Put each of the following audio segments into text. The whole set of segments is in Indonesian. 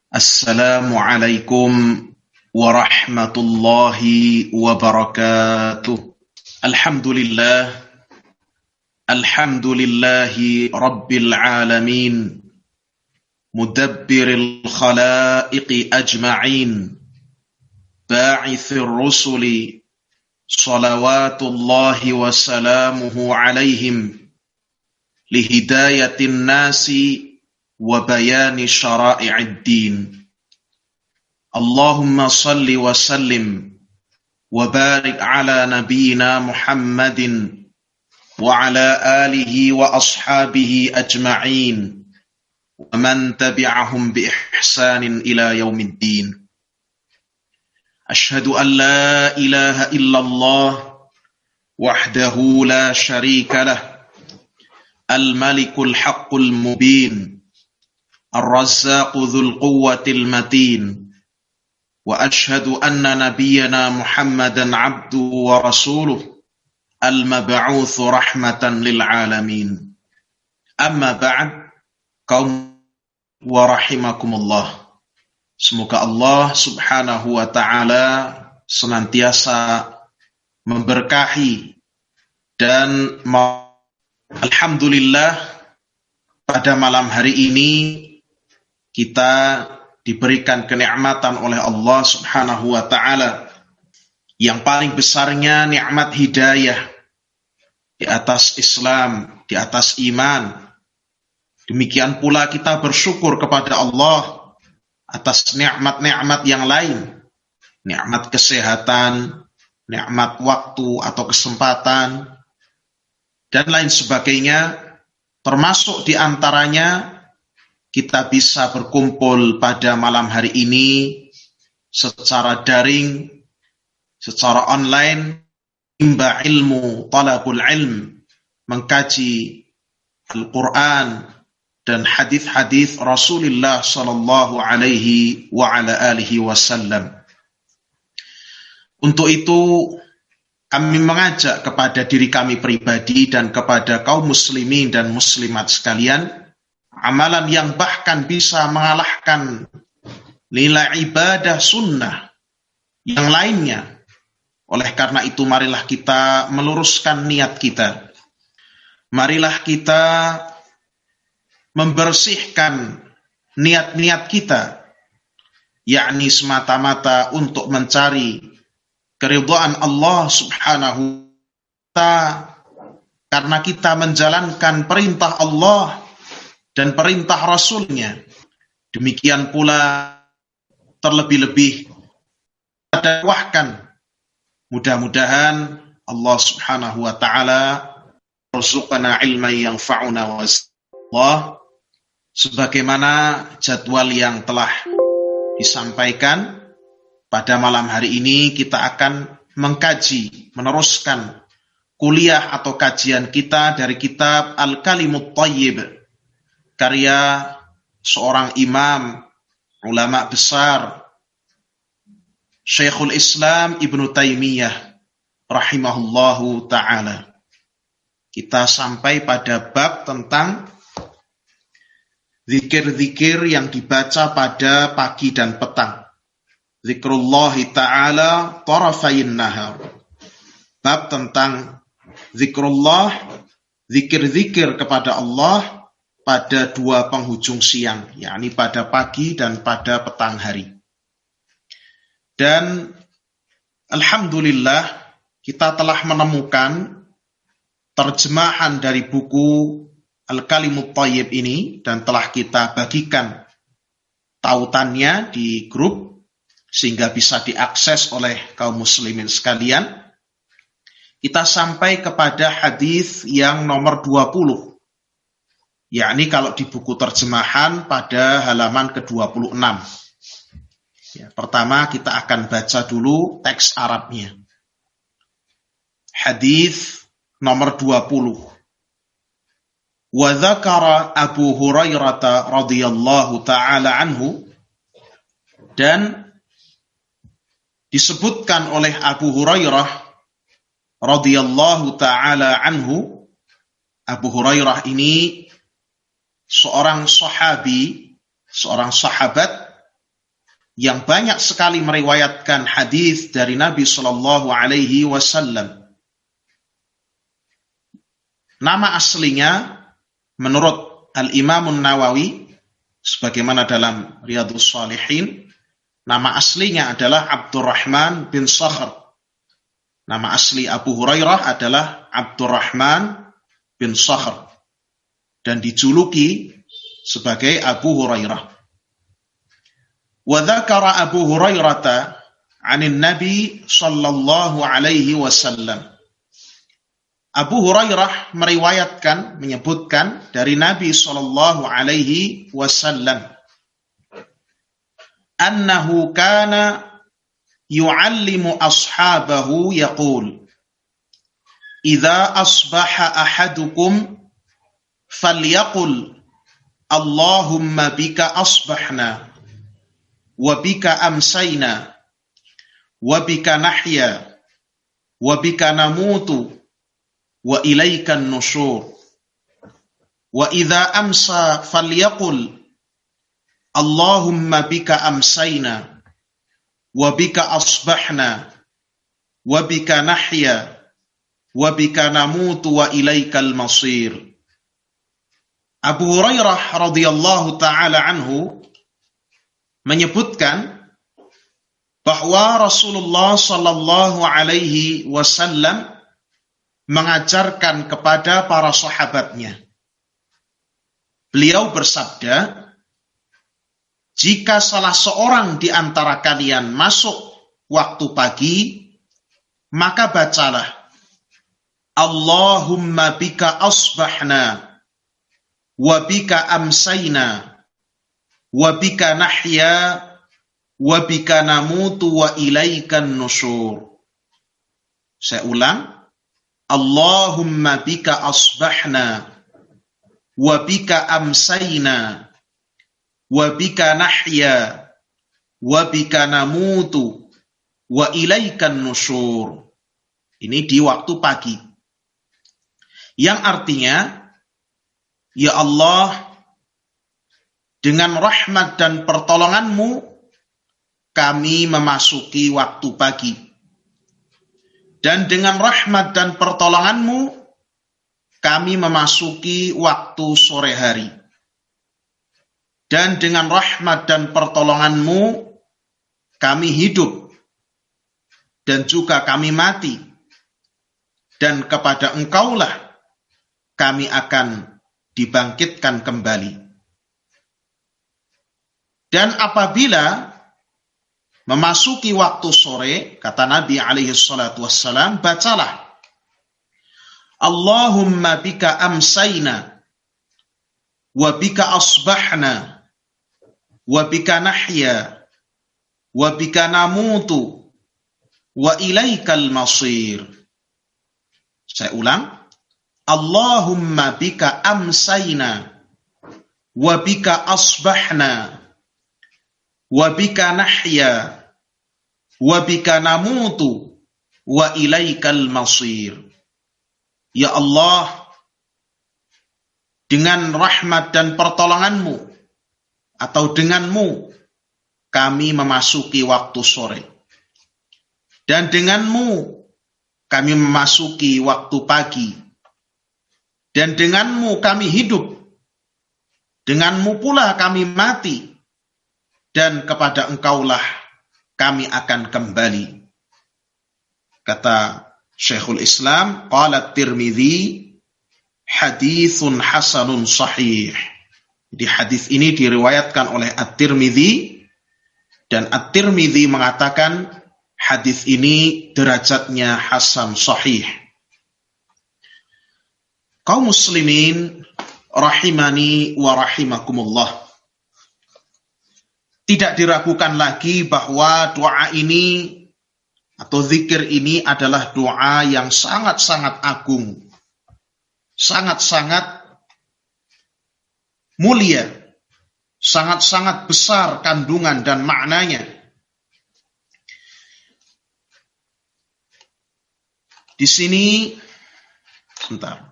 Assalamualaikum warahmatullahi wabarakatuh. Alhamdulillah, alhamdulillahi rabbil alamin, mudabbiril khalaiqi ajma'in, ba'ithir rusuli, salawatullahi wa salamuhu alaihim, lihidayatin nasi wa bayani syara'i'id din. Allahumma salli wa sallim wa barik ala nabiyyina Muhammadin wa ala alihi wa ashabihi ajma'in wa man tabi'ahum bi ihsanin ila yaumiddin. Ashhadu an la ilaha illallah wahdahu la syarika lah, al-malikul haqqul mubin, الرزاق ذو القوة المتين وأشهد أن نبينا محمدا عبده ورسوله المبعوث رحمة للعالمين أما بعد kaum warahimakumullah. Semoga Allah subhanahu wa ta'ala senantiasa memberkahi dan alhamdulillah pada malam hari ini kita diberikan kenikmatan oleh Allah subhanahu wa ta'ala. Yang paling besarnya nikmat hidayah di atas Islam, di atas iman. Demikian pula kita bersyukur kepada Allah atas nikmat-nikmat yang lain. Nikmat kesehatan, nikmat waktu atau kesempatan, dan lain sebagainya. Termasuk di antaranya kita bisa berkumpul pada malam hari ini secara daring, secara online, imba ilmu, talabul ilm, mengkaji Al-Quran dan hadis-hadis Rasulullah sallallahu alaihi wa ala alihi wasallam. Untuk itu kami mengajak kepada diri kami pribadi dan kepada kaum muslimin dan muslimat sekalian, amalan yang bahkan bisa mengalahkan nilai ibadah sunnah yang lainnya. Oleh karena itu, marilah kita meluruskan niat kita. Marilah kita membersihkan niat-niat kita, yakni semata-mata untuk mencari keridhaan Allah subhanahu wa ta'ala, karena kita menjalankan perintah Allah dan perintah Rasulnya. Demikian pula terlebih-lebih dakwahkan. Mudah-mudahan Allah subhanahu wa ta'ala warzuqna ilman yanfa'una wa Allah, sebagaimana jadwal yang telah disampaikan. Pada malam hari ini kita akan mengkaji, meneruskan kuliah atau kajian kita dari kitab Al-Kalimut Thayyib, karya seorang imam, ulama besar, Syekhul Islam Ibnu Taimiyah rahimahullahu ta'ala. Kita sampai pada bab tentang zikir-zikir yang dibaca pada pagi dan petang. Zikrullahi ta'ala tarafayin nahar. Bab tentang zikrullah, zikir-zikir kepada Allah pada dua penghujung siang, yakni pada pagi dan pada petang hari. Dan alhamdulillah kita telah menemukan terjemahan dari buku Al-Kalimut Thayyib ini dan telah kita bagikan tautannya di grup sehingga bisa diakses oleh kaum muslimin sekalian. Kita sampai kepada hadis yang nomor 20. Yakni kalau di buku terjemahan pada halaman ke-26. Ya, pertama kita akan baca dulu teks Arabnya. Hadis nomor 20. Wa dzakara Abu Hurairah radhiyallahu taala anhu, dan disebutkan oleh Abu Hurairah radhiyallahu taala anhu. Abu Hurairah ini seorang sahabi, seorang sahabat yang banyak sekali meriwayatkan hadis dari Nabi Shallallahu Alaihi Wasallam. Nama aslinya menurut Al-Imam Nawawi, sebagaimana dalam Riyadhus Shalihin, nama aslinya adalah Abdurrahman bin Sakhr. Nama asli Abu Hurairah adalah Abdurrahman bin Sakhr dan dijuluki sebagai Abu Hurairah. Wa dzakara Abu Hurairah 'anin Nabi sallallahu alaihi wasallam. Abu Hurairah menyebutkan dari Nabi sallallahu alaihi wasallam annahu kana yu'allimu ashabahu yaqul idza asbaha ahadukum falyaqul Allahumma bika asbahna wa bika amsayna wa bika nahya wa bika namutu wa ilaikan nusyur wa idza amsa falyaqul Allahumma bika amsayna wa bika asbahna wa bika nahya wa bika namutu wa ilaikal masir. Abu Hurairah radhiyallahu taala anhu menyebutkan bahwa Rasulullah sallallahu alaihi wasallam mengajarkan kepada para sahabatnya. Beliau bersabda, jika salah seorang di antara kalian masuk waktu pagi, maka bacalah Allahumma bika asbahna wa bika amsayna wa bika nahya wa bika namutu wa ilaikan nusyur. Saya ulang, Allahumma bika asbahna wa bika amsayna wa bika nahya wa bika namutu wa ilaikan nusyur. Ini di waktu pagi. Yang artinya, ya Allah, dengan rahmat dan pertolongan-Mu kami memasuki waktu pagi. Dan dengan rahmat dan pertolongan-Mu kami memasuki waktu sore hari. Dan dengan rahmat dan pertolongan-Mu kami hidup dan juga kami mati. Dan kepada Engkaulah kami akan dibangkitkan kembali. Dan apabila memasuki waktu sore, kata Nabi alaihi salatu wassalam, bacalah Allahumma bika amsayna wa bika asbahna wa bika nahya wa bika namutu wa ilaikal masir. Saya ulang, Allahumma bika amsayna wa bika asbahna wa bika nahya wa bika namutu wa ilaikal masir. Ya Allah, dengan rahmat dan pertolongan-Mu atau dengan-Mu kami memasuki waktu sore. Dan dengan-Mu kami memasuki waktu pagi. Dan dengan-Mu kami hidup. Dengan-Mu pula kami mati. Dan kepada Engkaulah kami akan kembali. Kata Syekhul Islam, qala Tirmidzi, haditsun hasanun sahih. Jadi hadis ini diriwayatkan oleh At-Tirmidzi, dan At-Tirmidzi mengatakan hadis ini derajatnya hasan sahih. Kaum muslimin rahimani wa rahimakumullah. Tidak diragukan lagi bahwa doa ini atau zikir ini adalah doa yang sangat-sangat agung, sangat-sangat mulia, sangat-sangat besar kandungan dan maknanya. Di sini, sebentar.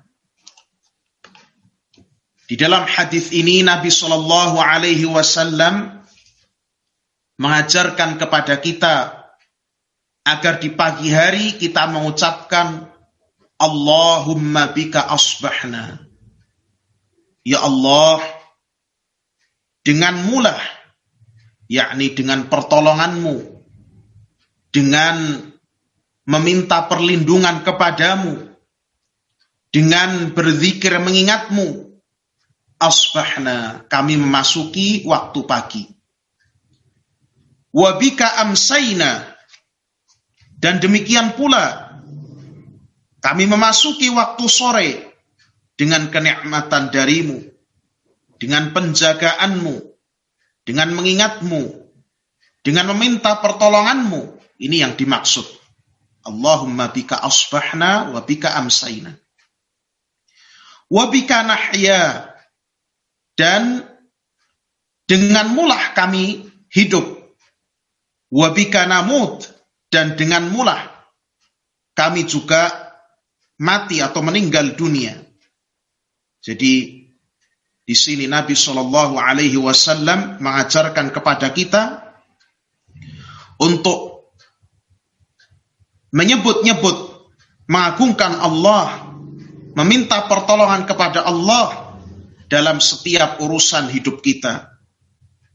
Di dalam hadis ini Nabi Shallallahu Alaihi Wasallam mengajarkan kepada kita agar di pagi hari kita mengucapkan Allahumma bika asbahna. Ya Allah, denganmu lah, yakni dengan pertolonganmu, dengan meminta perlindungan kepadamu, dengan berzikir mengingatmu, asbahna, kami memasuki waktu pagi. Wa bika amsayna, dan demikian pula kami memasuki waktu sore dengan kenikmatan darimu, dengan penjagaanmu, dengan mengingatmu, dengan meminta pertolonganmu. Ini yang dimaksud. Allahumma bika asbahna wa bika amsayna. Wa bika nahya, dan denganmu lah kami hidup. Wa bika namut, dan denganmu lah kami juga mati atau meninggal dunia. Jadi di sini Nabi Shallallahu Alaihi Wasallam mengajarkan kepada kita untuk menyebut-nyebut, mengagungkan Allah, meminta pertolongan kepada Allah dalam setiap urusan hidup kita,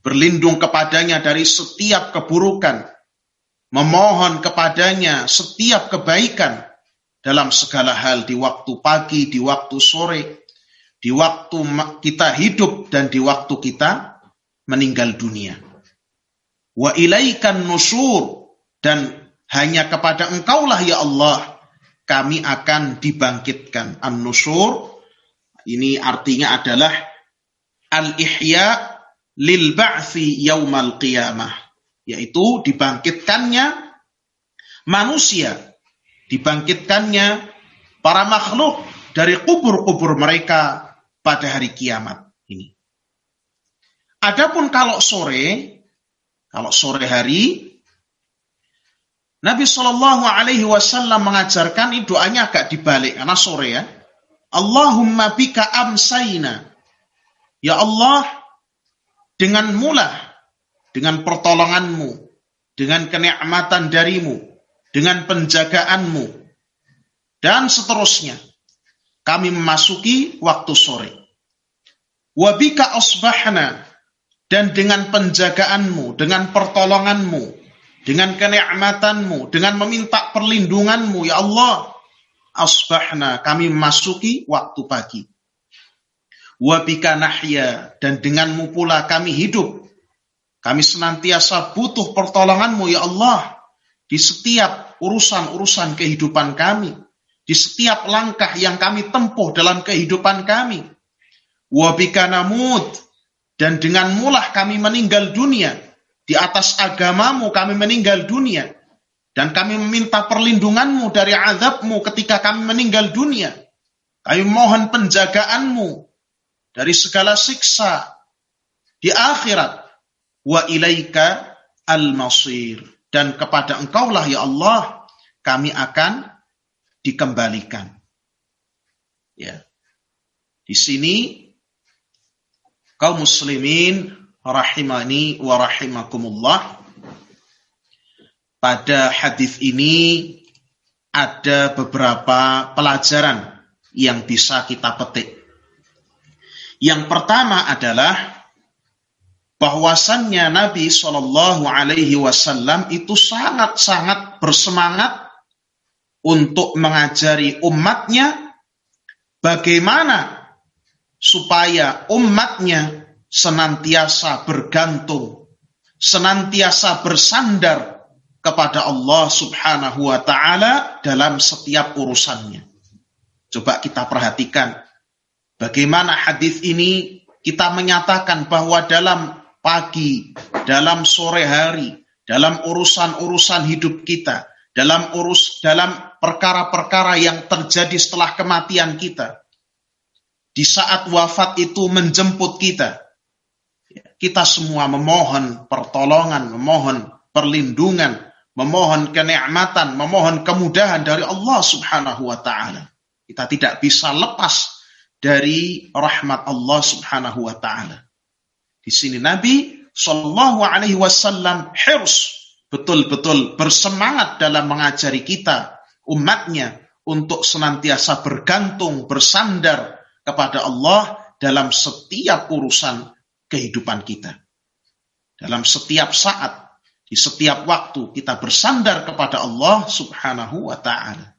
berlindung kepadanya dari setiap keburukan, memohon kepadanya setiap kebaikan dalam segala hal, di waktu pagi, di waktu sore, di waktu kita hidup dan di waktu kita meninggal dunia. Wa ilaikan nusyur, dan hanya kepada Engkaulah ya Allah kami akan dibangkitkan. An-nusyur ini artinya adalah al-ihya lil ba'thi yaumal qiyamah, yaitu dibangkitkannya manusia, dibangkitkannya para makhluk dari kubur-kubur mereka pada hari kiamat ini. Adapun kalau sore hari, Nabi Shallallahu Alaihi Wasallam mengajarkan ini doanya agak dibalik karena sore ya. Allahumma bika amsayna, ya Allah, denganmu lah, dengan pertolonganmu, dengan kenikmatan darimu, dengan penjagaanmu, dan seterusnya, kami memasuki waktu sore. Wabika asbahna, dan dengan penjagaanmu, dengan pertolonganmu, dengan kenikmatanmu, dengan meminta perlindunganmu, ya Allah, asbahna, kami memasuki waktu pagi. Wabika nahya, dan denganmu pula kami hidup. Kami senantiasa butuh pertolonganmu ya Allah di setiap urusan-urusan kehidupan kami, di setiap langkah yang kami tempuh dalam kehidupan kami. Wabika namut, dan denganmu lah kami meninggal dunia. Di atas agamamu kami meninggal dunia, dan kami meminta perlindunganmu dari azabmu ketika kami meninggal dunia. Kami mohon penjagaanmu dari segala siksa di akhirat. Wa ilaika al-masir, dan kepada Engkaulah ya Allah kami akan dikembalikan. Ya. Di sini kaum muslimin rahimani wa rahimakumullah, pada hadis ini ada beberapa pelajaran yang bisa kita petik. Yang pertama adalah bahwasannya Nabi Shallallahu Alaihi Wasallam itu sangat-sangat bersemangat untuk mengajari umatnya bagaimana supaya umatnya senantiasa bergantung, senantiasa bersandar kepada Allah Subhanahu wa Ta'ala dalam setiap urusannya. Coba kita perhatikan bagaimana hadis ini kita menyatakan bahwa dalam pagi, dalam sore hari, dalam urusan-urusan hidup kita, dalam perkara-perkara yang terjadi setelah kematian kita, di saat wafat itu menjemput kita, kita semua memohon pertolongan, memohon perlindungan, memohon kenikmatan, memohon kemudahan dari Allah Subhanahu wa Ta'ala. Kita tidak bisa lepas dari rahmat Allah Subhanahu wa Ta'ala. Di sini Nabi Shallallahu Alaihi Wasallam hirs, betul-betul bersemangat dalam mengajari kita, umatnya, untuk senantiasa bergantung, bersandar kepada Allah dalam setiap urusan kehidupan kita. Dalam setiap saat, di setiap waktu kita bersandar kepada Allah Subhanahu wa Ta'ala.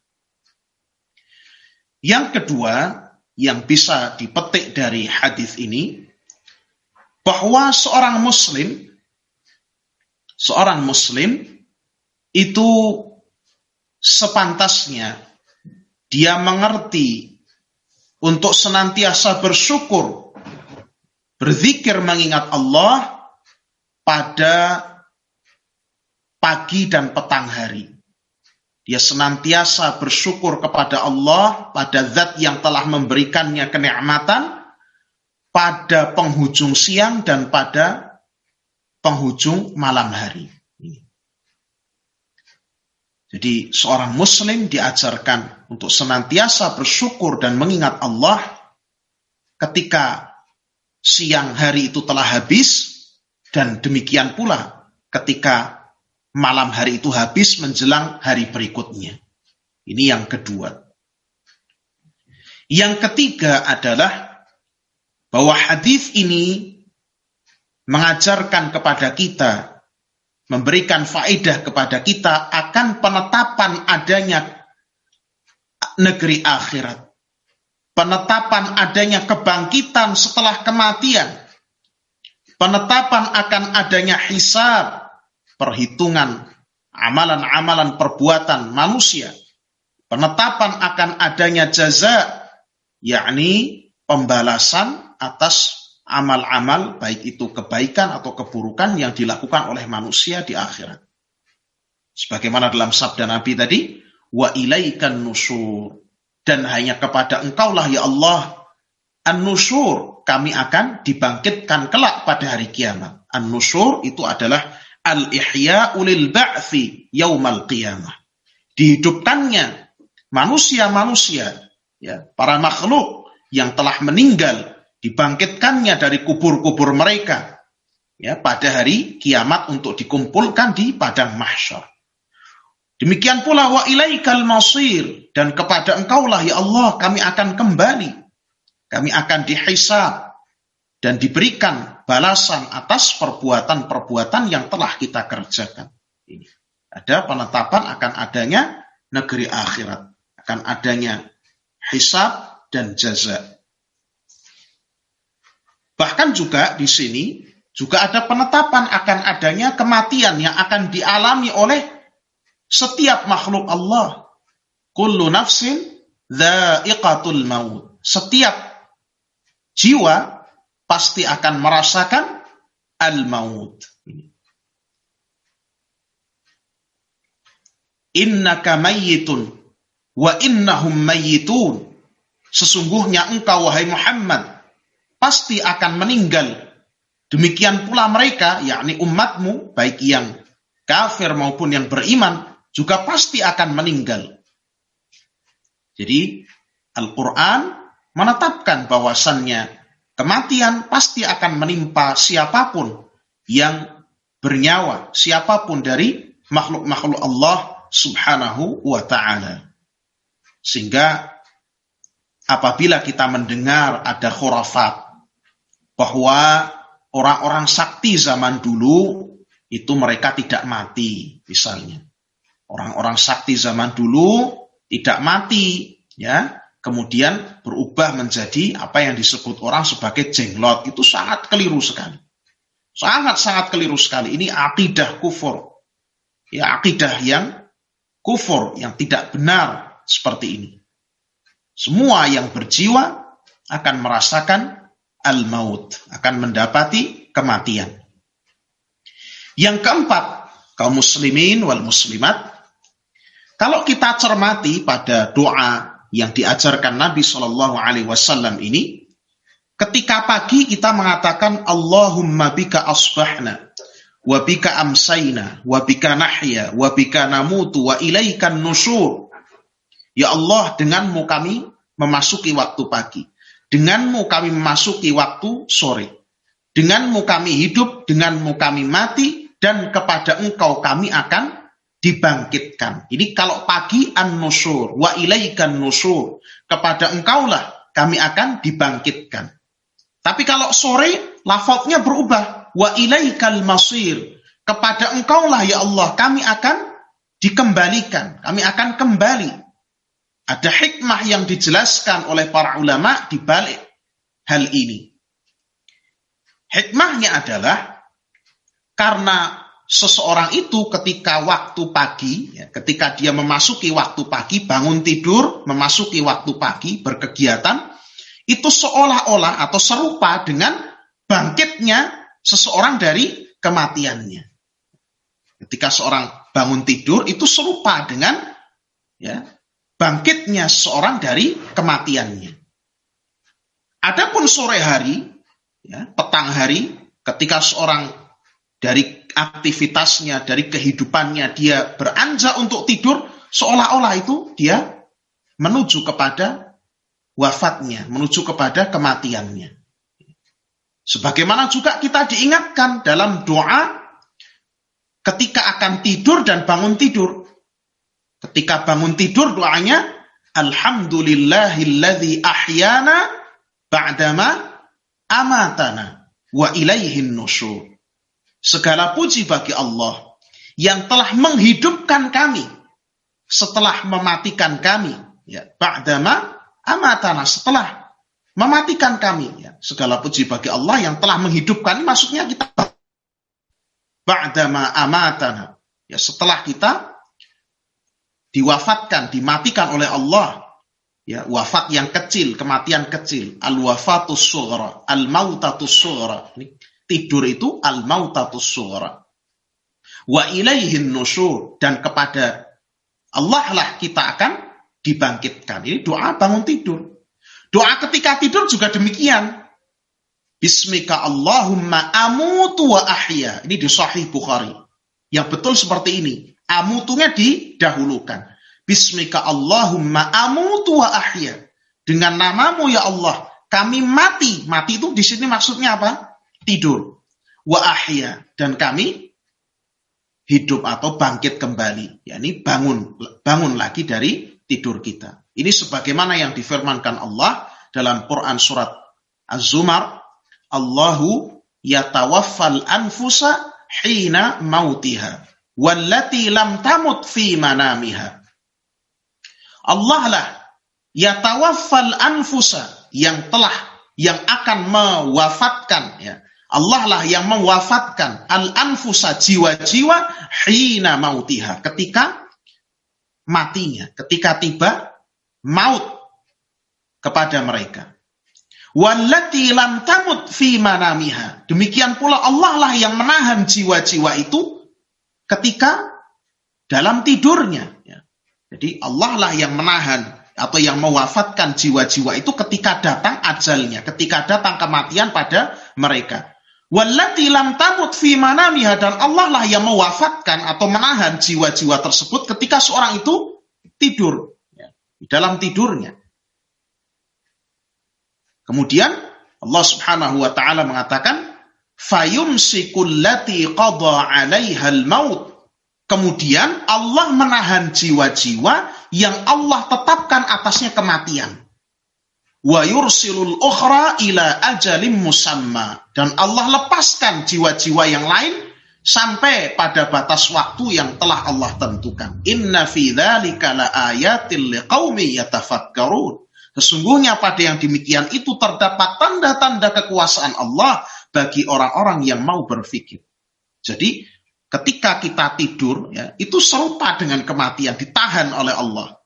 Yang kedua, yang bisa dipetik dari hadis ini, bahwa seorang muslim itu sepantasnya dia mengerti untuk senantiasa bersyukur, berzikir mengingat Allah pada pagi dan petang hari. Dia senantiasa bersyukur kepada Allah pada zat yang telah memberikannya kenikmatan pada penghujung siang dan pada penghujung malam hari. Jadi seorang muslim diajarkan untuk senantiasa bersyukur dan mengingat Allah ketika siang hari itu telah habis, dan demikian pula ketika malam hari itu habis menjelang hari berikutnya. Ini yang kedua. Yang ketiga adalah bahwa hadis ini mengajarkan kepada kita, memberikan faedah kepada kita akan penetapan adanya negeri akhirat. Penetapan adanya kebangkitan setelah kematian. Penetapan akan adanya hisab, perhitungan amalan-amalan perbuatan manusia. Penetapan akan adanya jaza, yakni pembalasan atas amal-amal, baik itu kebaikan atau keburukan yang dilakukan oleh manusia di akhirat. Sebagaimana dalam sabda Nabi tadi, wa ilaikan nusyur, dan hanya kepada Engkaulah ya Allah an-nusyur, kami akan dibangkitkan kelak pada hari kiamat. An-nusyur itu adalah al-ihya'u lil ba'thi yaumal qiyamah. Dihidupkannya manusia-manusia, ya, para makhluk yang telah meninggal, dibangkitkannya dari kubur-kubur mereka, ya, pada hari kiamat untuk dikumpulkan di padang mahsyar. Demikian pula wa ilaikal masir, dan kepada Engkaulah ya Allah kami akan kembali. Kami akan dihisab dan diberikan balasan atas perbuatan-perbuatan yang telah kita kerjakan. Ini ada penetapan akan adanya negeri akhirat, akan adanya hisab dan jaza. Bahkan juga di sini juga ada penetapan akan adanya kematian yang akan dialami oleh setiap makhluk Allah. Kullu nafsin dha'iqatul maut. Setiap jiwa pasti akan merasakan al-maut. Innaka mayyitun wa innahum mayyitun. Sesungguhnya engkau wahai Muhammad pasti akan meninggal. Demikian pula mereka, yakni umatmu, baik yang kafir maupun yang beriman, juga pasti akan meninggal. Jadi Al-Quran menetapkan bahwasannya kematian pasti akan menimpa siapapun yang bernyawa, siapapun dari makhluk-makhluk Allah Subhanahu wa Ta'ala. Sehingga apabila kita mendengar ada khurafat bahwa orang-orang sakti zaman dulu itu mereka tidak mati, misalnya. Orang-orang sakti zaman dulu tidak mati, ya. Kemudian berubah menjadi apa yang disebut orang sebagai jenglot. Itu sangat keliru sekali. Sangat-sangat keliru sekali. Ini akidah kufur. Ya, akidah yang kufur, yang tidak benar seperti ini. Semua yang berjiwa akan merasakan al-maut, akan mendapati kematian. Yang keempat, kaum muslimin wal muslimat, kalau kita cermati pada doa yang diajarkan Nabi SAW ini, ketika pagi kita mengatakan Allahumma bika asbahna, wa bika amsayna, wa bika nahya, wa bika namutu, wa ilaikan nusyur. Ya Allah, denganmu kami memasuki waktu pagi, denganmu kami memasuki waktu sore, Denganmu kami hidup, denganmu kami mati, dan kepada engkau kami akan dibangkitkan. Ini kalau pagi an-nusyur, wa ilaikan nusyur. Kepada engkaulah kami akan dibangkitkan. Tapi kalau sore, lafadznya berubah. Wa ilaikal masir. Kepada engkaulah ya Allah, kami akan dikembalikan. Kami akan kembali. Ada hikmah yang dijelaskan oleh para ulama di balik hal ini. Hikmahnya adalah karena seseorang itu ketika waktu pagi, ketika dia memasuki waktu pagi, bangun tidur, memasuki waktu pagi, berkegiatan, itu seolah-olah atau serupa dengan bangkitnya seseorang dari kematiannya. Ketika seorang bangun tidur, itu serupa dengan bangkitnya seseorang dari kematiannya. Adapun sore hari, petang hari, ketika seorang dari aktivitasnya, dari kehidupannya, dia beranjak untuk tidur, seolah-olah itu dia menuju kepada wafatnya, menuju kepada kematiannya. Sebagaimana juga kita diingatkan dalam doa ketika akan tidur dan bangun tidur. Ketika bangun tidur doanya, Alhamdulillahilladzi ahyana ba'dama amatana wa ilaihin nusyur. Segala puji bagi Allah yang telah menghidupkan kami setelah mematikan kami. Ba'dama amatana, setelah mematikan kami. Segala puji bagi Allah yang telah menghidupkan, maksudnya kita ba'dama amatana. Setelah kita diwafatkan, dimatikan oleh Allah. Wafat yang kecil, kematian kecil. Al-wafatus sughra, al-mautatus sughra. Tidur itu al-mautatus sughra. Wa ilaihin nusyur, dan kepada Allah lah kita akan dibangkitkan. Ini doa bangun tidur. Doa ketika tidur juga demikian. Bismika Allahumma amutu wa ahya. Ini di Sahih Bukhari. Yang betul seperti ini. Amutunya didahulukan. Bismika Allahumma amutu wa ahya. Dengan namamu ya Allah, kami mati. Mati itu di sini maksudnya apa? Tidur. Wa ahya. Dan kami hidup atau bangkit kembali. Ini bangun lagi dari tidur kita. Ini sebagaimana yang difirmankan Allah dalam Quran surat Az-Zumar. Allahu yatawaffal anfusa hina mautiha. Wallati lam tamut fi manamiha. Allah lah yatawaffal anfusa, yang akan mewafatkan. Allah lah yang mewafatkan al-anfusa, jiwa-jiwa, hina mautiha, ketika matinya, ketika tiba maut kepada mereka. Wallati lam tamut fi manamiha. Demikian pula Allah lah yang menahan jiwa-jiwa itu ketika dalam tidurnya. Jadi Allah lah yang menahan atau yang mewafatkan jiwa-jiwa itu ketika datang ajalnya, ketika datang kematian pada mereka. Wallati lam tamut fi manamiha, dan Allah lah yang mewafatkan atau menahan jiwa-jiwa tersebut ketika seorang itu tidur, di dalam tidurnya. Kemudian Allah Subhanahu wa taala mengatakan, fayumsikul lati qada 'alaiha al-maut. Kemudian Allah menahan jiwa-jiwa yang Allah tetapkan atasnya kematian. Wa yursilul ukhra ila ajalim musamma. Dan Allah lepaskan jiwa-jiwa yang lain sampai pada batas waktu yang telah Allah tentukan. Inna fi dzalika laayatil liqaumi yatafakkarun. Sesungguhnya pada yang demikian itu terdapat tanda-tanda kekuasaan Allah bagi orang-orang yang mau berpikir. Jadi ketika kita tidur, itu serupa dengan kematian, ditahan oleh Allah.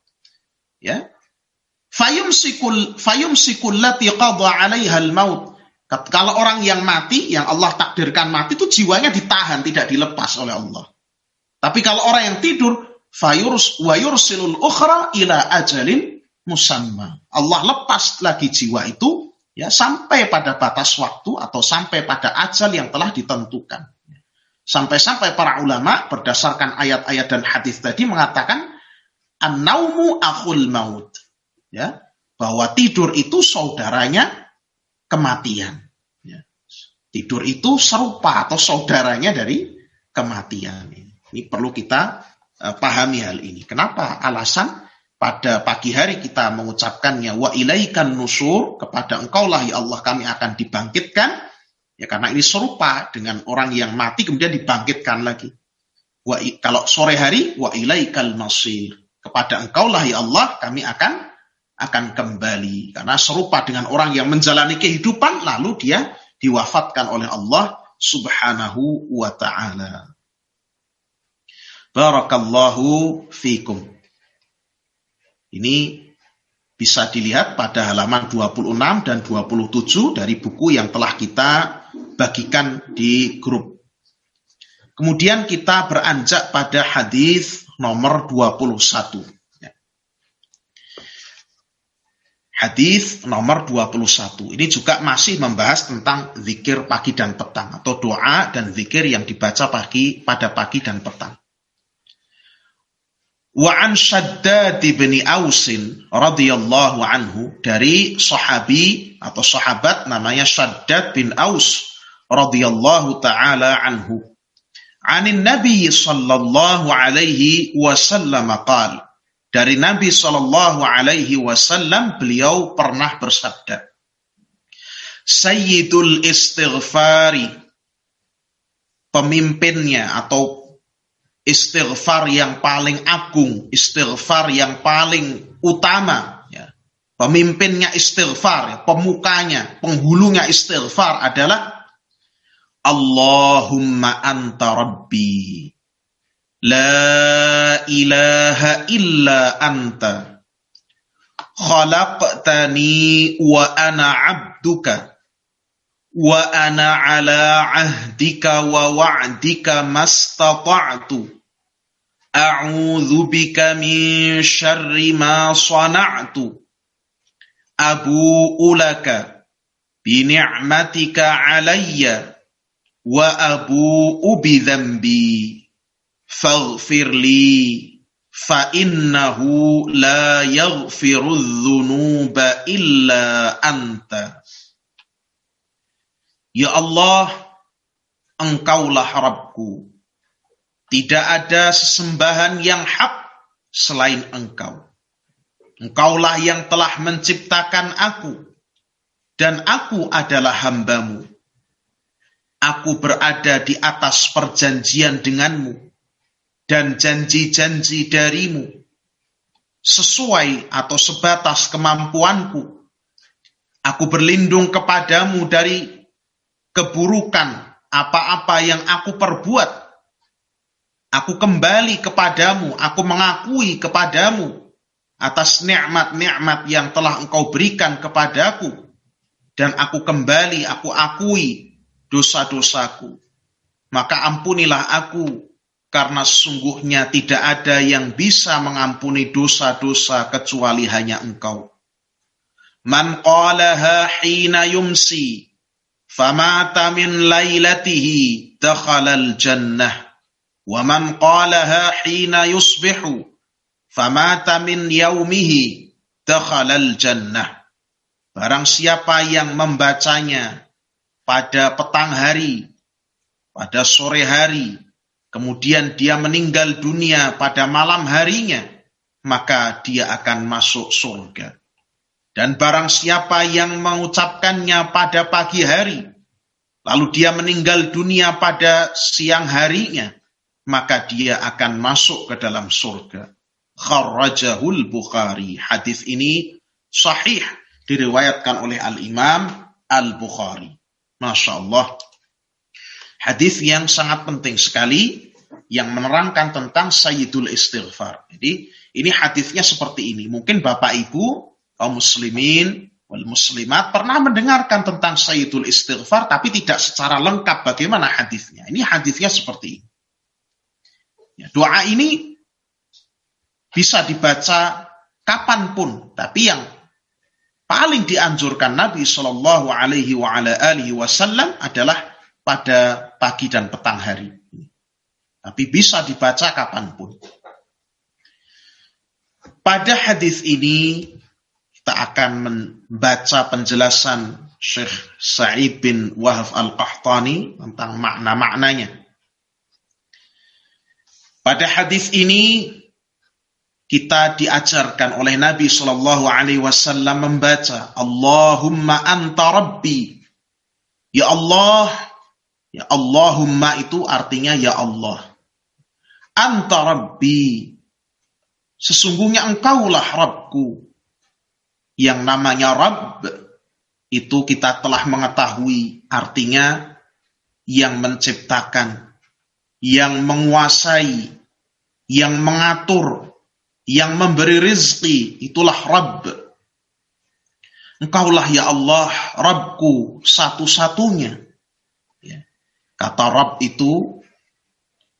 Fayumsikul lati qada 'alaiha al-maut. Kalau orang yang mati, yang Allah takdirkan mati, itu jiwanya ditahan, tidak dilepas oleh Allah. Tapi kalau orang yang tidur, wa yursilul ukhra ila ajalin musamma. Allah lepas lagi jiwa itu sampai pada batas waktu atau sampai pada ajal yang telah ditentukan. Sampai-sampai para ulama berdasarkan ayat-ayat dan hadis tadi mengatakan an-naumu akhul maut. Bahwa tidur itu saudaranya kematian. Tidur itu serupa atau saudaranya dari kematian. Ini perlu kita pahami hal ini. Kenapa? Alasan pada pagi hari kita mengucapkannya wa ilaikan nusur, kepada engkaulah ya Allah kami akan dibangkitkan. Ya karena ini serupa dengan orang yang mati kemudian dibangkitkan lagi. Kalau sore hari wa ilaikal masir, kepada engkaulah ya Allah kami akan kembali. Karena serupa dengan orang yang menjalani kehidupan lalu dia diwafatkan oleh Allah Subhanahu wa ta'ala. Barakallahu fikum. Ini bisa dilihat pada halaman 26 dan 27 dari buku yang telah kita bagikan di grup. Kemudian kita beranjak pada hadis nomor 21. Hadis nomor 21. Ini juga masih membahas tentang zikir pagi dan petang atau doa dan zikir yang dibaca pada pagi dan petang. Wa an Shaddad bin Ausin radhiyallahu anhu, dari sahabi atau sahabat namanya Shaddad bin Aus radhiyallahu taala anhu. Anin Nabi sallallahu alaihi wasallam qala, dari Nabi sallallahu alaihi wasallam beliau pernah bersabda, Sayyidul istighfari, pemimpinnya atau istighfar yang paling agung, istighfar yang paling utama, ya. Pemimpinnya istighfar, pemukanya, penghulunya istighfar adalah Allahumma anta rabbi, la ilaha illa anta, khalaqtani wa ana abduka, wa ana ala ahdika wa wa'dika mastata'tu, a'udzu bika min syarri ma sana'tu, abu'u laka bi ni'matika 'alayya wa abu'u bi dhanbi faghfir li fa innahu la yaghfiru dzunuba illa anta. Ya Allah, engkaulah Rabbku, tidak ada sesembahan yang hak selain engkau. Engkaulah yang telah menciptakan aku, dan aku adalah hambamu. Aku berada di atas perjanjian denganmu, dan janji-janji darimu, sesuai atau sebatas kemampuanku. Aku berlindung kepadamu dari keburukan apa-apa yang aku perbuat. Aku kembali kepadamu, aku mengakui kepadamu atas nikmat-nikmat yang telah engkau berikan kepadaku. Dan aku kembali, aku akui dosa-dosaku. Maka ampunilah aku, karena sesungguhnya tidak ada yang bisa mengampuni dosa-dosa kecuali hanya engkau. Man qalaha hina yumsi, famata min lailatihi, dakhalal jannah. Wa man qalaha hina yusbihu, famata min yaumihi, dakhalal jannah. Barang siapa yang membacanya pada petang hari, pada sore hari, kemudian dia meninggal dunia pada malam harinya, maka dia akan masuk surga. Dan barang siapa yang mengucapkannya pada pagi hari, lalu dia meninggal dunia pada siang harinya, maka dia akan masuk ke dalam surga. Kharrajahul Bukhari. Hadis ini sahih, diriwayatkan oleh Al-Imam Al-Bukhari. Masya Allah. Hadis yang sangat penting sekali, yang menerangkan tentang Sayyidul Istighfar. Jadi ini hadisnya seperti ini. Mungkin Bapak Ibu kaum muslimin wal muslimat pernah mendengarkan tentang Sayyidul Istighfar, tapi tidak secara lengkap bagaimana hadisnya. Ini hadisnya seperti ini. Ya, doa ini bisa dibaca kapanpun, tapi yang paling dianjurkan Nabi Shallallahu Alaihi Wasallam adalah pada pagi dan petang hari. Tapi bisa dibaca kapanpun. Pada hadis ini kita akan membaca penjelasan Syekh Sa'id bin Wahab Al-Qahtani tentang makna-maknanya. Pada hadis ini kita diajarkan oleh Nabi Shallallahu Alaihi Wasallam membaca Allahumma anta Rabbi. Ya Allah, ya Allahumma itu artinya ya Allah. Anta Rabbi, sesungguhnya engkaulah Rabbku. Yang namanya Rabb itu kita telah mengetahui artinya yang menciptakan, yang menguasai, yang mengatur, yang memberi rizki, itulah Rabb. Engkaulah ya Allah, Rabbku satu-satunya. Kata Rabb itu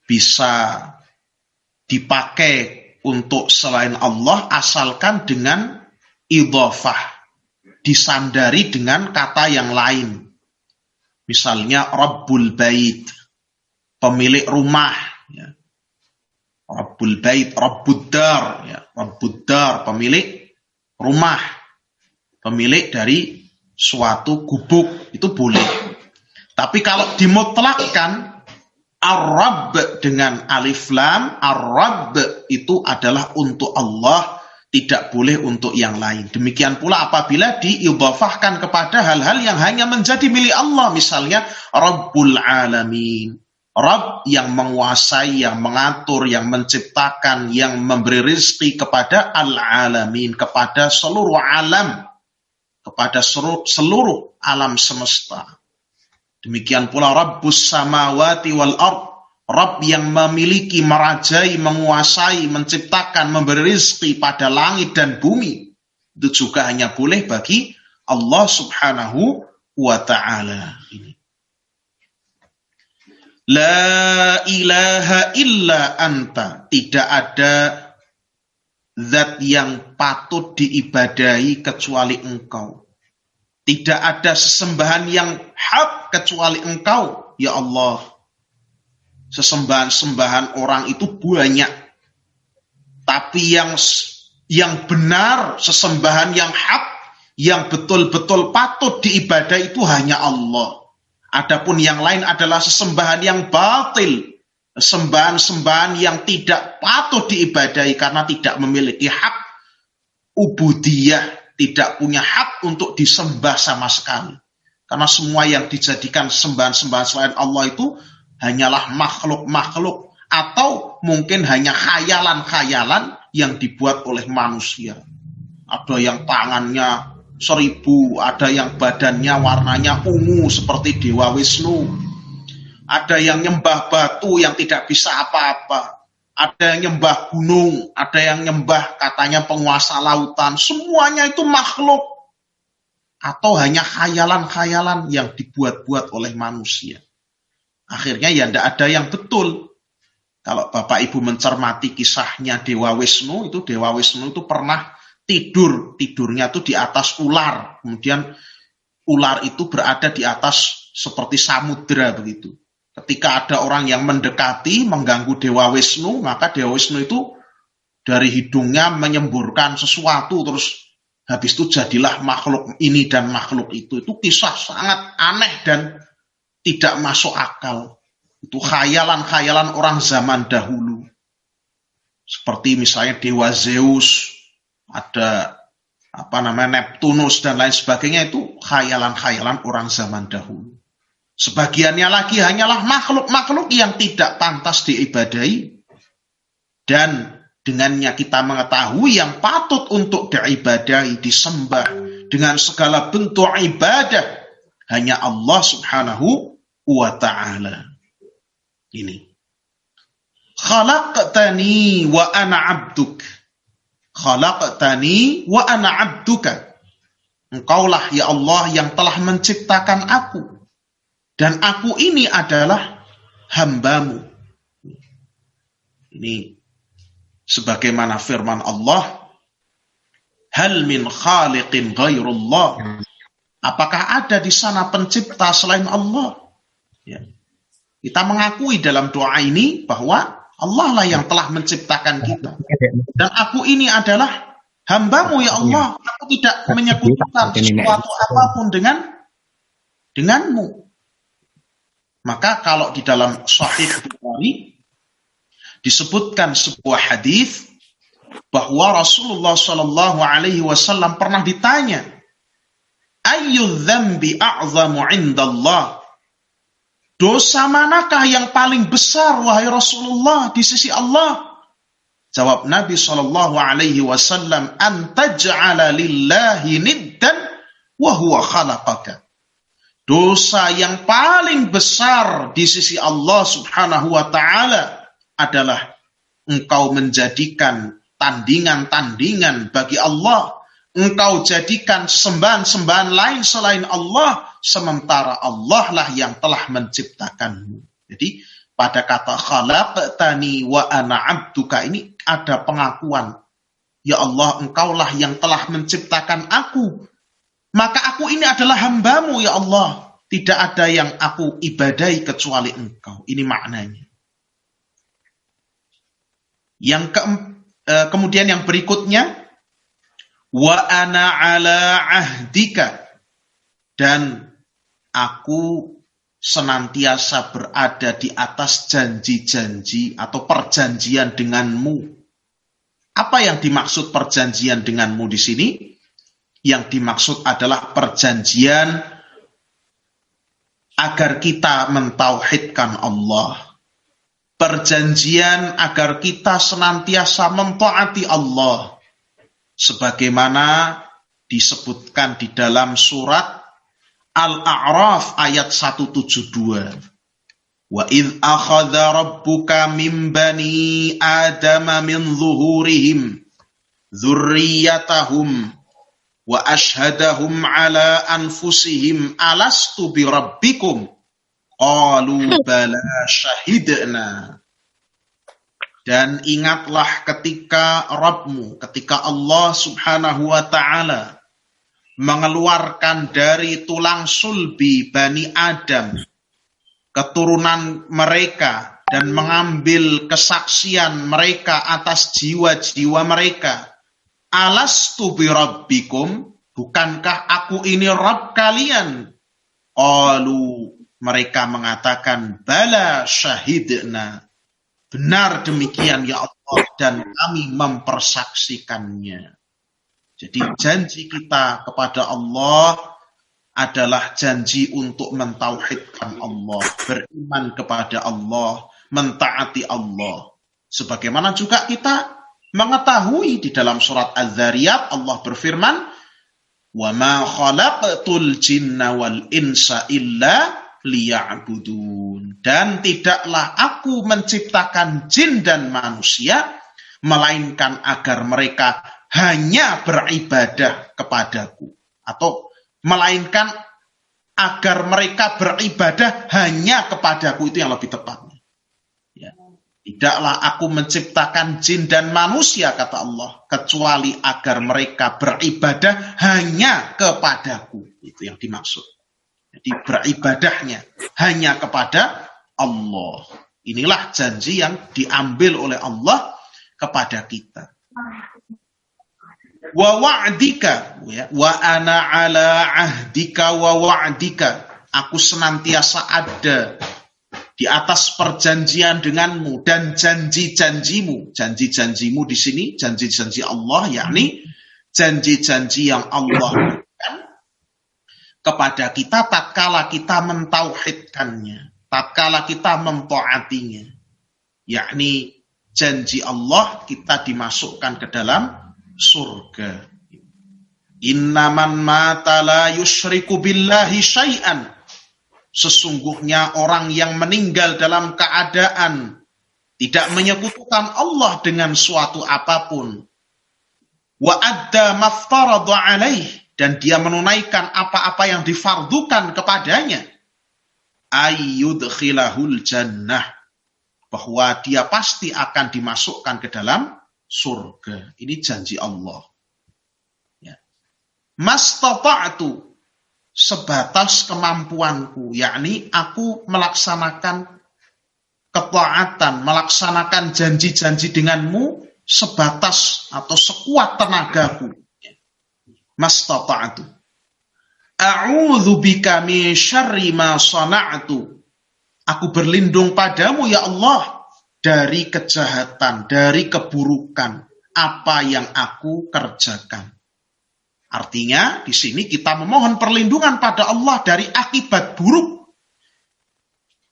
bisa dipakai untuk selain Allah asalkan dengan idhofah, disandari dengan kata yang lain. Misalnya Rabbul Bait, pemilik rumah. Rabbul Bait, Rabbud Dar, Rabbud Dar, pemilik rumah, pemilik dari suatu gubuk, itu boleh. Tapi kalau dimutlakkan, Ar-Rabb dengan alif lam, Ar-Rabb itu adalah untuk Allah, tidak boleh untuk yang lain. Demikian pula apabila diidhafahkan kepada hal-hal yang hanya menjadi milik Allah, misalnya Rabbul Alamin, Rabb yang menguasai, yang mengatur, yang menciptakan, yang memberi rizki kepada al-alamin, kepada seluruh alam, kepada seluruh alam semesta. Demikian pula Rabbus samawati wal ard, Rabb yang memiliki, merajai, menguasai, menciptakan, memberi rizki pada langit dan bumi. Itu juga hanya boleh bagi Allah subhanahu wa ta'ala. Ini. La ilaha illa anta. Tidak ada zat yang patut diibadahi kecuali engkau. Tidak ada sesembahan yang hak kecuali engkau, ya Allah. Sesembahan-sembahan orang itu banyak. Tapi yang benar, sesembahan yang hak, yang betul-betul patut diibadahi itu hanya Allah. Adapun yang lain adalah sesembahan yang batil, sembahan-sembahan yang tidak patut diibadahi karena tidak memiliki hak ubudiyah, tidak punya hak untuk disembah sama sekali. Karena semua yang dijadikan sembahan-sembahan selain Allah itu hanyalah makhluk-makhluk atau mungkin hanya khayalan-khayalan yang dibuat oleh manusia. Ada yang tangannya 1000, ada yang badannya warnanya ungu seperti Dewa Wisnu, ada yang nyembah batu yang tidak bisa apa-apa, ada yang nyembah gunung, ada yang nyembah katanya penguasa lautan. Semuanya itu makhluk atau hanya khayalan-khayalan yang dibuat-buat oleh manusia. Akhirnya ya tidak ada yang betul. Kalau Bapak Ibu mencermati kisahnya Dewa Wisnu, itu Dewa Wisnu itu pernah tidurnya itu di atas ular, kemudian ular itu berada di atas seperti samudera begitu. Ketika ada orang yang mendekati mengganggu Dewa Wisnu, maka Dewa Wisnu itu dari hidungnya menyemburkan sesuatu, terus habis itu jadilah makhluk ini dan makhluk itu. Itu kisah sangat aneh dan tidak masuk akal. Itu khayalan-khayalan orang zaman dahulu. Seperti misalnya Dewa Zeus, ada Neptunus dan lain sebagainya, itu khayalan-khayalan orang zaman dahulu. Sebagiannya lagi hanyalah makhluk-makhluk yang tidak pantas diibadahi. Dan dengannya kita mengetahui yang patut untuk diibadahi, disembah dengan segala bentuk ibadah hanya Allah subhanahu wa ta'ala. Ini. Khalaqtani wa ana abduk. Khalaqtani wa ana abduka. Engkaulah ya Allah yang telah menciptakan aku. Dan aku ini adalah hambamu. Ini sebagaimana firman Allah, hal min khaliqin ghairullah. Apakah ada di sana pencipta selain Allah? Ya. Kita mengakui dalam doa ini bahwa Allah lah yang telah menciptakan kita. Dan aku ini adalah hambamu ya Allah. Aku tidak menyekutukan sesuatu apapun dengan denganmu. Maka kalau di dalam Sahih Bukhari disebutkan sebuah hadis bahwa Rasulullah Shallallahu Alaihi Wasallam pernah ditanya, "Ayyu dzambi a'zamu 'indallah?" Dosa manakah yang paling besar wahai Rasulullah di sisi Allah? Jawab Nabi Shallallahu Alaihi Wasallam, "An taj'ala lillahi niddan wa huwa khalaqaka." Dosa yang paling besar di sisi Allah Subhanahu wa taala adalah engkau menjadikan tandingan-tandingan bagi Allah. Engkau jadikan sembahan-sembahan lain selain Allah, sementara Allah lah yang telah menciptakanmu. Jadi pada kata khalaqtani wa ana 'abduka ini ada pengakuan, ya Allah, engkaulah yang telah menciptakan aku, maka aku ini adalah hambamu ya Allah, tidak ada yang aku ibadahi kecuali engkau. Ini maknanya. Kemudian yang berikutnya, wa ana ala ahdika, dan aku senantiasa berada di atas janji-janji atau perjanjian denganmu. Apa yang dimaksud perjanjian denganmu di sini? Yang dimaksud adalah perjanjian agar kita mentauhidkan Allah. Perjanjian agar kita senantiasa mentaati Allah. Sebagaimana disebutkan di dalam surat Al-A'raf ayat 172. Wa idh akhadha rabbuka min bani adama min zuhurihim dzurriyyatahum wa ashhadahum ala anfusihim alastu bi rabbikum qalu bala syahidna. Dan ingatlah ketika Rabbmu, ketika Allah Subhanahu wa ta'ala mengeluarkan dari tulang sulbi Bani Adam, keturunan mereka, dan mengambil kesaksian mereka atas jiwa-jiwa mereka. Alastu bi rabbikum, bukankah aku ini Rabb kalian? Qalu, mereka mengatakan, bala syahidna. Benar demikian ya Allah, dan kami mempersaksikannya. Jadi janji kita kepada Allah adalah janji untuk mentauhidkan Allah, beriman kepada Allah, mentaati Allah. Sebagaimana juga kita mengetahui di dalam surat Az-Zariyat Allah berfirman, "Wa ma khalaqtul jinna wal insa illa liya'budun." Dan tidaklah aku menciptakan jin dan manusia melainkan agar mereka hanya beribadah kepadaku, atau melainkan agar mereka beribadah hanya kepadaku, itu yang lebih tepatnya. Ya. Tidaklah aku menciptakan jin dan manusia, kata Allah, kecuali agar mereka beribadah hanya kepadaku. Itu yang dimaksud. Jadi beribadahnya hanya kepada Allah. Inilah janji yang diambil oleh Allah kepada kita. Wa wa'dika, wa ana ala ahdika wa wa'dika. Aku senantiasa ada di atas perjanjian denganmu dan janji-janjimu. Janji-janjimu di sini, janji-janji Allah, yakni janji-janji yang Allah berikan kepada kita tatkala kita mentauhidkannya, tatkala kita mentaatinya. Yakni janji Allah kita dimasukkan ke dalam surga. Innaman mata la yusyriku billahi syai'an. Sesungguhnya orang yang meninggal dalam keadaan tidak menyekutukan Allah dengan suatu apapun. Wa adda maftaradu alaih, dan dia menunaikan apa-apa yang difardukan kepadanya. Ayyudkhilahul jannah, bahwa dia pasti akan dimasukkan ke dalam surga. Ini janji Allah. Ya. Mastata'tu, sebatas kemampuanku, yakni aku melaksanakan ketaatan, melaksanakan janji-janji denganmu sebatas atau sekuat tenagaku. Mastata'tu. A'udzu bika min syarri ma sana'tu. Aku berlindung padamu ya Allah dari kejahatan, dari keburukan apa yang aku kerjakan. Artinya di sini kita memohon perlindungan pada Allah dari akibat buruk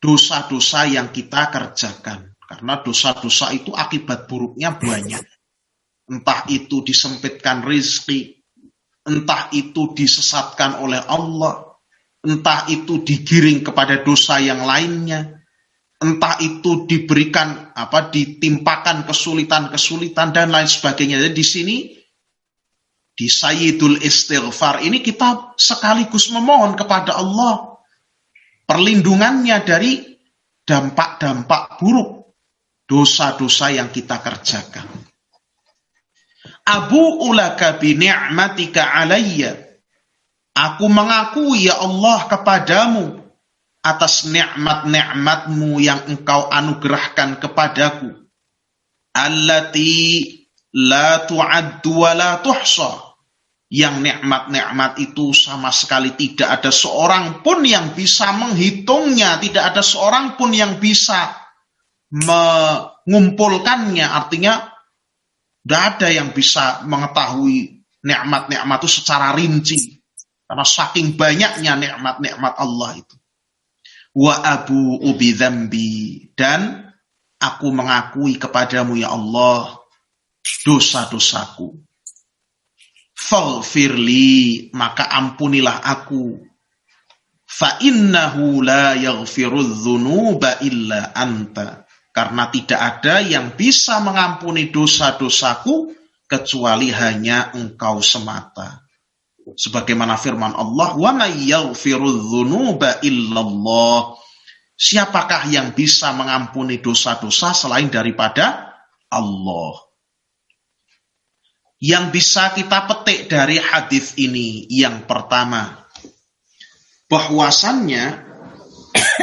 dosa-dosa yang kita kerjakan. Karena dosa-dosa itu akibat buruknya banyak. Entah itu disempitkan rezeki, entah itu disesatkan oleh Allah, entah itu digiring kepada dosa yang lainnya, entah itu ditimpakan kesulitan-kesulitan dan lain sebagainya. Jadi di sini di Sayyidul Istighfar ini kita sekaligus memohon kepada Allah perlindungannya dari dampak-dampak buruk dosa-dosa yang kita kerjakan. Abu'u laka bi ni'matika alayya. Aku mengakui ya Allah kepadamu atas nikmat-nikmatmu yang engkau anugerahkan kepadaku. Allati la tu'addu wa la tuhsa. Yang nikmat-nikmat itu sama sekali tidak ada seorang pun yang bisa menghitungnya, tidak ada seorang pun yang bisa mengumpulkannya. Artinya tidak ada yang bisa mengetahui nikmat-nikmat itu secara rinci. Karena saking banyaknya nikmat-nikmat Allah itu. Wa abu'u bidzambi, dan aku mengakui kepadamu ya Allah dosa-dosaku. Faghfirli, maka ampunilah aku. Fa innahu la yaghfirudz dzunuba illa anta. Karena tidak ada yang bisa mengampuni dosa-dosaku kecuali hanya engkau semata. Sebagaimana firman Allah, wa may yaghfirudz dzunuba illallah. Siapakah yang bisa mengampuni dosa-dosa selain daripada Allah? Yang bisa kita petik dari hadis ini, yang pertama, bahwasannya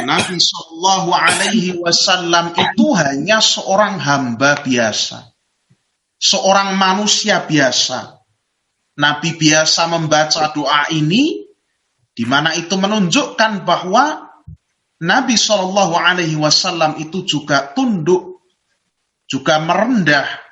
Nabi Shallallahu Alaihi Wasallam itu hanya seorang hamba biasa, seorang manusia biasa. Nabi biasa membaca doa ini, di mana itu menunjukkan bahwa Nabi Shallallahu Alaihi Wasallam itu juga tunduk, juga merendah,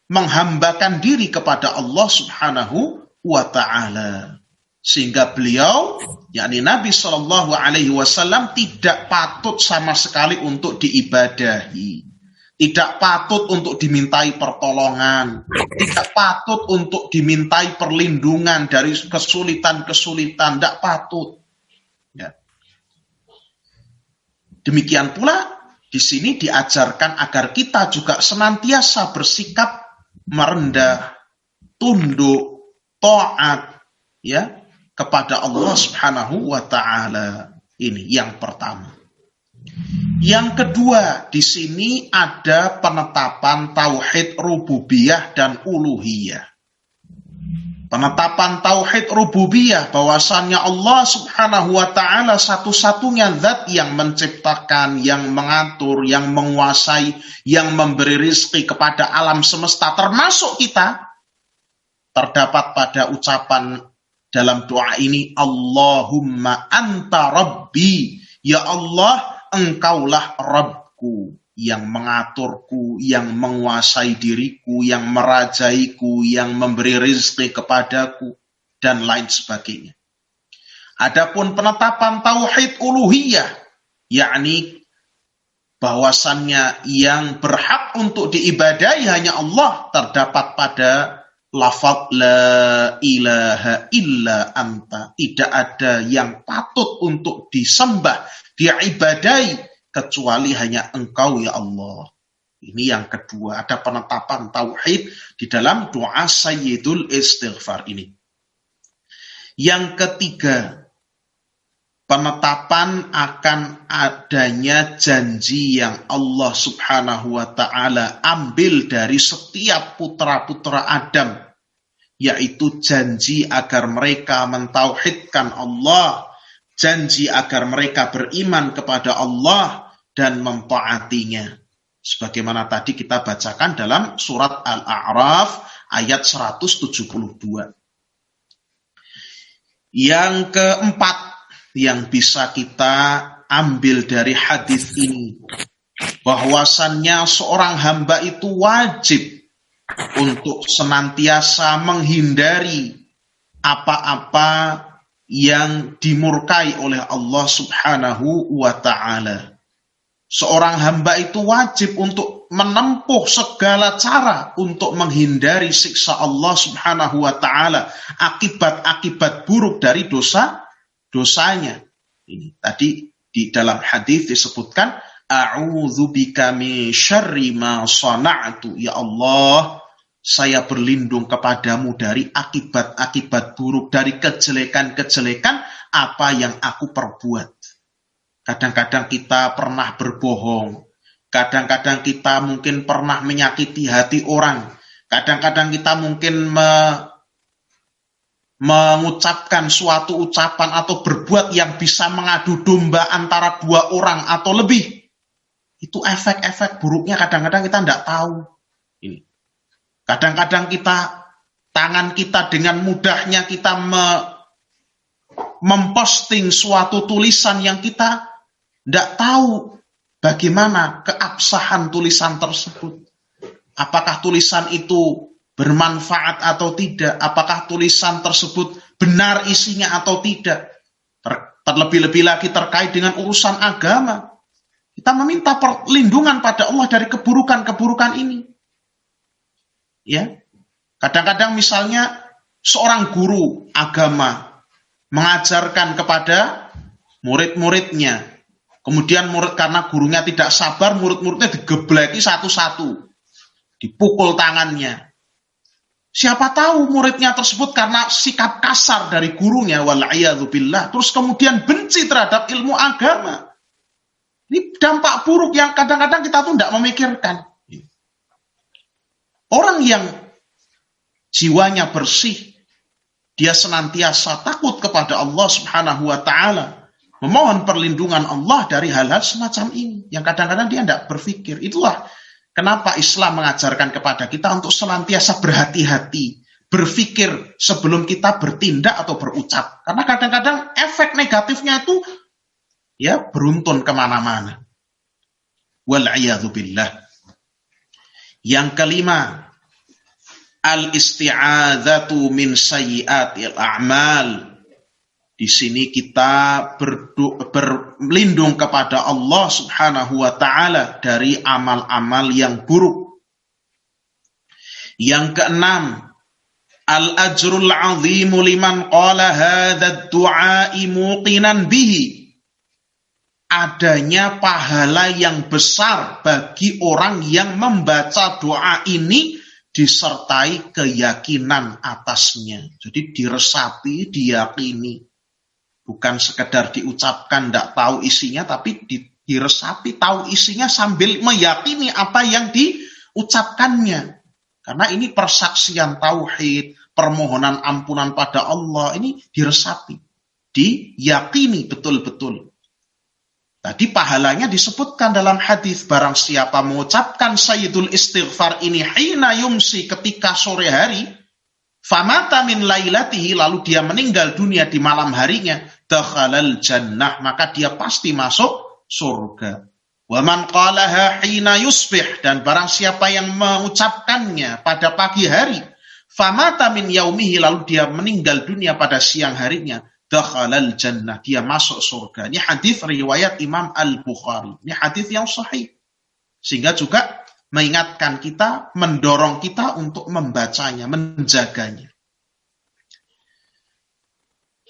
menghambakan diri kepada Allah Subhanahu wa Ta'ala. Sehingga beliau, yakni Nabi Shallallahu Alaihi Wasallam, tidak patut sama sekali untuk diibadahi, tidak patut untuk dimintai pertolongan, tidak patut untuk dimintai perlindungan dari kesulitan-kesulitan, tidak patut. Ya. Demikian pula di sini diajarkan agar kita juga senantiasa bersikap merendah, tunduk, taat, ya, kepada Allah Subhanahu wa Ta'ala. Ini yang pertama. Yang kedua, di sini ada penetapan tauhid rububiyah dan uluhiyah. Penetapan tauhid rububiyah, bahwasannya Allah Subhanahu wa Ta'ala satu-satunya zat yang menciptakan, yang mengatur, yang menguasai, yang memberi rizki kepada alam semesta, termasuk kita. Terdapat pada ucapan dalam doa ini, Allahumma anta rabbi, ya Allah, engkaulah Rabbku, yang mengaturku, yang menguasai diriku, yang merajaiku, yang memberi rezeki kepadaku, dan lain sebagainya. Adapun penetapan tauhid uluhiyah, yakni bahwasannya yang berhak untuk diibadahi hanya Allah, terdapat pada lafaz la ilaha illa anta. Tidak ada yang patut untuk disembah, diibadahi, kecuali hanya engkau ya Allah. Ini yang kedua, ada penetapan tauhid di dalam doa Sayyidul Istighfar ini. Yang ketiga, penetapan akan adanya janji yang Allah Subhanahu wa Ta'ala ambil dari setiap putra-putra Adam, yaitu janji agar mereka mentauhidkan Allah, janji agar mereka beriman kepada Allah dan mentaatinya. Sebagaimana tadi kita bacakan dalam surat Al-A'raf ayat 172. Yang keempat yang bisa kita ambil dari hadis ini, bahwasannya seorang hamba itu wajib untuk senantiasa menghindari apa-apa yang dimurkai oleh Allah Subhanahu wa ta'ala. Seorang hamba itu wajib untuk menempuh segala cara untuk menghindari siksa Allah Subhanahu wa ta'ala, akibat-akibat buruk dari dosanya. Ini tadi di dalam hadis disebutkan, a'udzubika min syarri ma sana'tu. Ya Allah, saya berlindung kepadamu dari akibat-akibat buruk, dari kejelekan-kejelekan apa yang aku perbuat. Kadang-kadang kita pernah berbohong. Kadang-kadang kita mungkin pernah menyakiti hati orang. Kadang-kadang kita mungkin mengucapkan suatu ucapan atau berbuat yang bisa mengadu domba antara dua orang atau lebih. Itu efek-efek buruknya kadang-kadang kita tidak tahu. Ini. Kadang-kadang tangan kita dengan mudahnya kita memposting suatu tulisan yang kita tidak tahu bagaimana keabsahan tulisan tersebut. Apakah tulisan itu bermanfaat atau tidak? Apakah tulisan tersebut benar isinya atau tidak? Terlebih-lebih lagi terkait dengan urusan agama. Kita meminta perlindungan pada Allah dari keburukan-keburukan ini. Ya, kadang-kadang misalnya seorang guru agama mengajarkan kepada murid-muridnya. Kemudian murid karena gurunya tidak sabar, murid-muridnya digebleki satu-satu. Dipukul tangannya. Siapa tahu muridnya tersebut karena sikap kasar dari gurunya, wal'iyadzubillah, terus kemudian benci terhadap ilmu agama. Ini dampak buruk yang kadang-kadang kita tuh tidak memikirkan. Orang yang jiwanya bersih, dia senantiasa takut kepada Allah Subhanahu wa ta'ala. Memohon perlindungan Allah dari hal-hal semacam ini. Yang kadang-kadang dia tidak berpikir. Itulah kenapa Islam mengajarkan kepada kita untuk senantiasa berhati-hati. Berpikir sebelum kita bertindak atau berucap. Karena kadang-kadang efek negatifnya itu ya beruntun kemana-mana. Wal'iyadzubillah. Yang kelima, al-isti'adzatu min sayyi'atil a'mal. Di sini kita berlindung kepada Allah Subhanahu wa ta'ala dari amal-amal yang buruk. Yang keenam, al-ajrul 'azimu liman qala hadza ad-du'a'i muqinan bihi. Adanya pahala yang besar bagi orang yang membaca doa ini disertai keyakinan atasnya. Jadi diresapi, diyakini. Bukan sekedar diucapkan, tidak tahu isinya, tapi diresapi, tahu isinya sambil meyakini apa yang diucapkannya. Karena ini persaksian tauhid, permohonan ampunan pada Allah, ini diresapi, diyakini betul-betul. Tadi pahalanya disebutkan dalam hadis, barang siapa mengucapkan sayyidul istighfar ini hina yumsi, ketika sore hari, famata min lailatihi, lalu dia meninggal dunia di malam harinya, dakhalal jannah, maka dia pasti masuk surga. Wa man qalaha hina yusbih, dan barang siapa yang mengucapkannya pada pagi hari, famata min yaumihi, lalu dia meninggal dunia pada siang harinya, dakhalal jannah, dia masuk surga. Ini hadis riwayat Imam Al-Bukhari. Ini hadis yang sahih. Sehingga juga mengingatkan kita, mendorong kita untuk membacanya, menjaganya.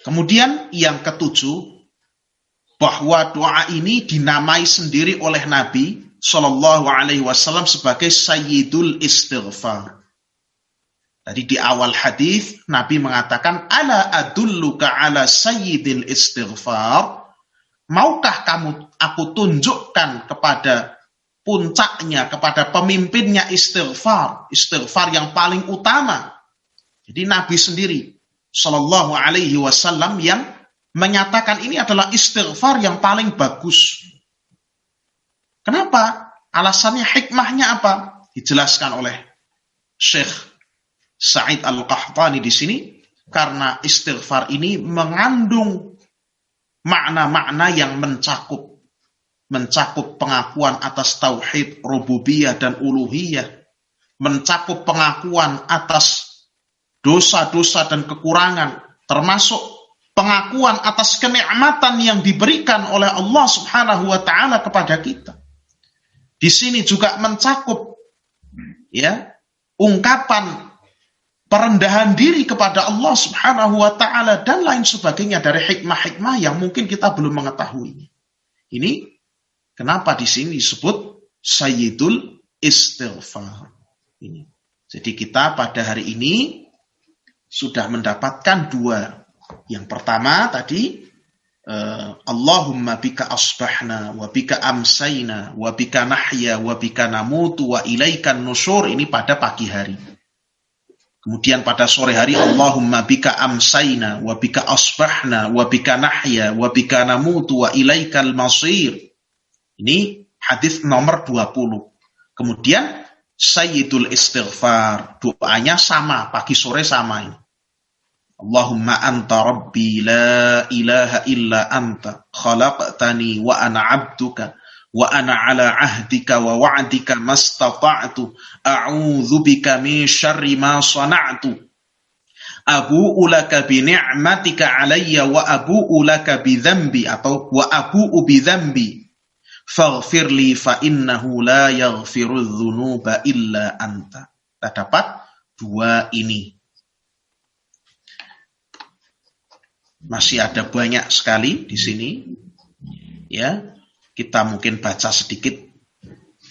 Kemudian yang ketujuh, bahwa doa ini dinamai sendiri oleh Nabi Shallallahu Alaihi Wasallam sebagai Sayyidul Istighfar. Tadi di awal hadis Nabi mengatakan, ala adulluka ala Sayyidil Istighfar. Maukah aku tunjukkan kepada puncaknya, kepada pemimpinnya istighfar, istighfar yang paling utama. Jadi Nabi sendiri Shallallahu Alaihi Wasallam yang menyatakan ini adalah istighfar yang paling bagus. Kenapa? Alasannya, hikmahnya apa? Dijelaskan oleh Syekh Sa'id Al-Qahtani di sini. Karena istighfar ini mengandung makna-makna yang mencakup pengakuan atas tauhid, rububiyah dan uluhiyah, mencakup pengakuan atas dosa-dosa dan kekurangan, termasuk pengakuan atas kenikmatan yang diberikan oleh Allah Subhanahu wa taala kepada kita. Di sini juga mencakup ungkapan perendahan diri kepada Allah Subhanahu wa taala dan lain sebagainya dari hikmah-hikmah yang mungkin kita belum mengetahui. Ini kenapa di sini disebut Sayyidul Istighfar. Ini. Jadi kita pada hari ini sudah mendapatkan dua. Yang pertama tadi Allahumma bika asbahna wa bika amsayna wa bika nahya wa bika namutu wa ilaikan nusyur, ini pada pagi hari. Kemudian pada sore hari Allahumma bika amsayna wa bika asbahna wa bika nahya wa bika namutu wa ilaikal masir. Ini hadis nomor 20. Kemudian Sayyidul Istighfar, doanya sama, pagi sore sama ini. Allahumma anta rabbi la ilaha illa anta khalaqtani wa ana abduka wa ana ala ahdika wa wa'dika mastata'tu a'udzu bika min syarri ma sana'tu abu'u laka bi ni'matika alayya wa abu'u laka bi dzambi atau wa abu'u bi dzambi faghfirli fa innahu la yaghfiru dzunuba illa anta. Kita dapat dua ini. Masih ada banyak sekali di sini. Ya, kita mungkin baca sedikit.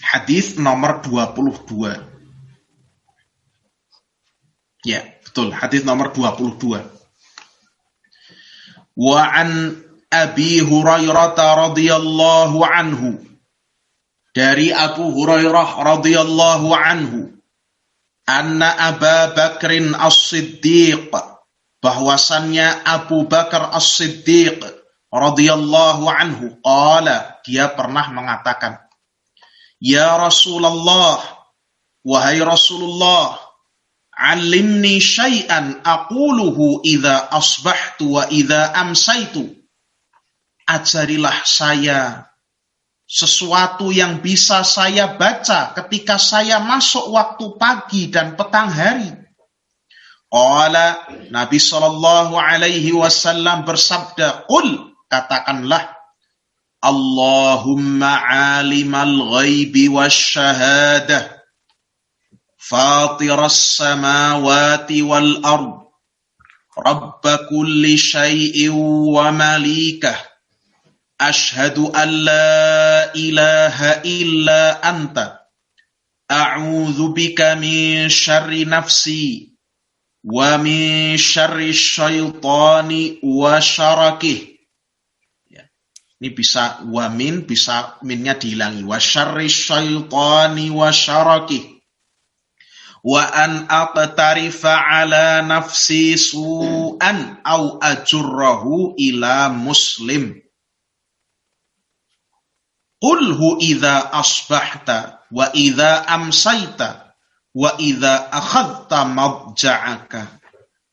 Hadis nomor 22. Ya, betul. Hadis nomor 22. Wa an Abi Hurairah radhiyallahu anhu. Dari Abu Hurairah radhiyallahu anhu. Anna Aba Bakrin As-Siddiq, bahwasannya Abu Bakar As-Siddiq radhiyallahu anhu qala, dia pernah mengatakan, ya Rasulullah, wahai Rasulullah, alimni syai'an aquluhu idza asbahtu wa idza amsaitu, ajarilah saya sesuatu yang bisa saya baca ketika saya masuk waktu pagi dan petang hari. Qala, Nabi sallallahu alaihi wasallam bersabda, qul, katakanlah, Allahumma alimal ghaibi wasyahadah, fatiras samawati wal ard, rabba kulli syai'in wa malikah, ashhadu an la ilaha illa anta, a'udzu bika min syarri nafsi wa min syarri syaitani wa syarakih. Ya. Ini bisa wamin, bisa minnya dihilangi. Wa syarri syaitani wa syarakih. Wa an aqtarifa ala nafsi su'an au ajurrahu ila muslim. Qulhu idza asbahta wa idza amsayta wa idza akhadta madja'aka.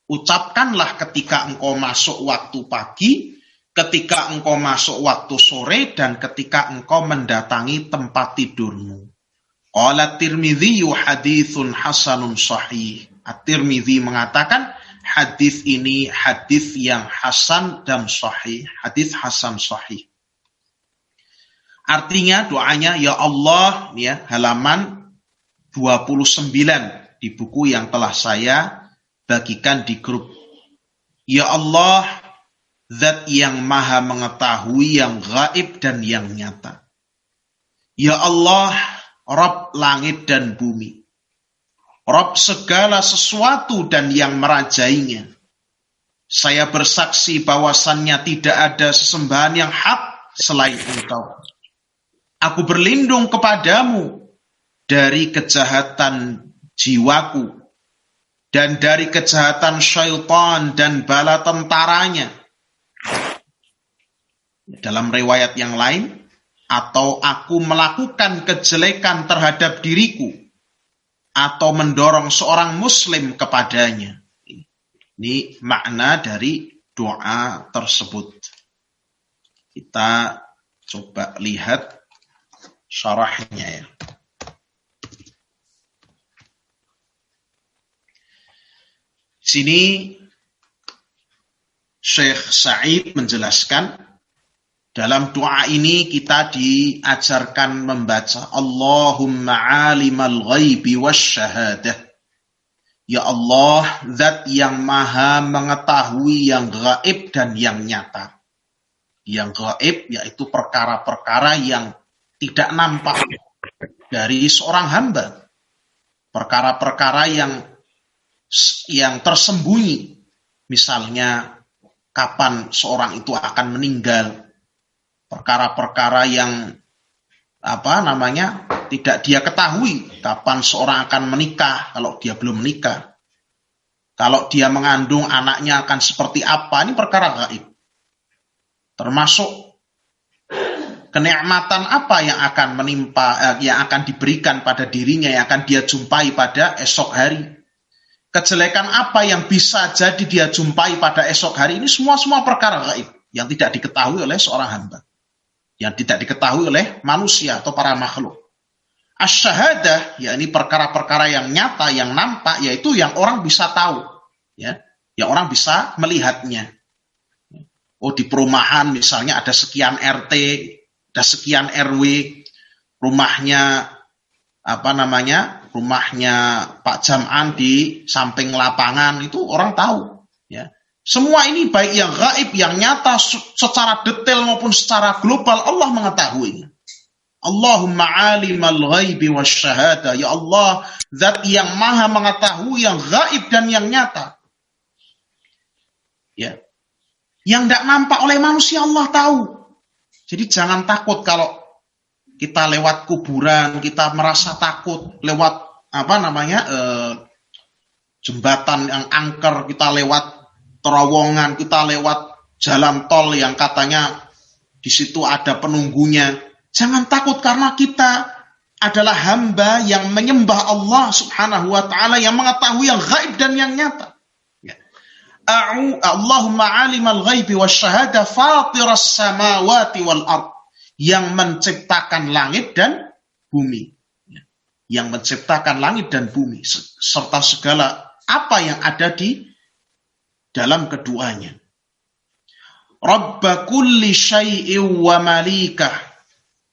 Ucapkanlah ketika engkau masuk waktu pagi, ketika engkau masuk waktu sore, dan ketika engkau mendatangi tempat tidurmu. Qala Tirmidzi haditsun hasanun sahih. At-Tirmidzi mengatakan hadis ini hadis yang hasan dan sahih, hadis hasan sahih. Artinya doanya, ya Allah, ya, halaman 29 di buku yang telah saya bagikan di grup. Ya Allah, Zat yang maha mengetahui yang gaib dan yang nyata. Ya Allah, Rabb langit dan bumi, Rabb segala sesuatu dan yang merajainya. Saya bersaksi bahwasannya tidak ada sesembahan yang hak selain Engkau. Aku berlindung kepadamu dari kejahatan jiwaku dan dari kejahatan syaitan dan bala tentaranya. Dalam riwayat yang lain, atau aku melakukan kejelekan terhadap diriku atau mendorong seorang muslim kepadanya. Ini makna dari doa tersebut. Kita coba lihat syarahnya ya. Sini Syekh Sa'id menjelaskan, dalam doa ini kita diajarkan membaca Allahumma alimal ghaibi wasyahadah. Ya Allah, zat yang maha mengetahui yang gaib dan yang nyata. Yang gaib yaitu perkara-perkara yang tidak nampak dari seorang hamba. Perkara-perkara yang tersembunyi. Misalnya, kapan seorang itu akan meninggal. Perkara-perkara yang tidak dia ketahui kapan seorang akan menikah kalau dia belum menikah. Kalau dia mengandung anaknya akan seperti apa, ini perkara gaib. Termasuk kenikmatan apa yang akan menimpa, yang akan diberikan pada dirinya, yang akan dia jumpai pada esok hari. Kejelekan apa yang bisa jadi dia jumpai pada esok hari, ini semua perkara gaib yang tidak diketahui oleh seorang hamba. Yang tidak diketahui oleh manusia atau para makhluk. Asy-syahadah, yakni perkara-perkara yang nyata, yang nampak, yaitu yang orang bisa tahu, ya, yang orang bisa melihatnya. Oh, di perumahan misalnya ada sekian RT, ada sekian RW, rumahnya rumahnya Pak Jam'an di samping lapangan, itu orang tahu, ya. Semua ini baik yang gaib, yang nyata, secara detail maupun secara global, Allah mengetahuinya. Allahumma alimal ghaibi wasyahadah. Ya Allah, zat yang maha mengetahui yang gaib dan yang nyata. Ya. Yang tidak nampak oleh manusia Allah tahu. Jadi jangan takut kalau kita lewat kuburan, kita merasa takut lewat jembatan yang angker, kita lewat terowongan, kita lewat jalan tol yang katanya di situ ada penunggunya. Jangan takut karena kita adalah hamba yang menyembah Allah Subhanahu wa taala yang mengetahui yang gaib dan yang nyata. Ya. Allahumma alimal ghaibi wasyahadah fatiras samawati wal ard, yang menciptakan langit dan bumi. Ya. Yang menciptakan langit dan bumi serta segala apa yang ada di dalam keduanya. Rabba kulli syai'in wa malikah.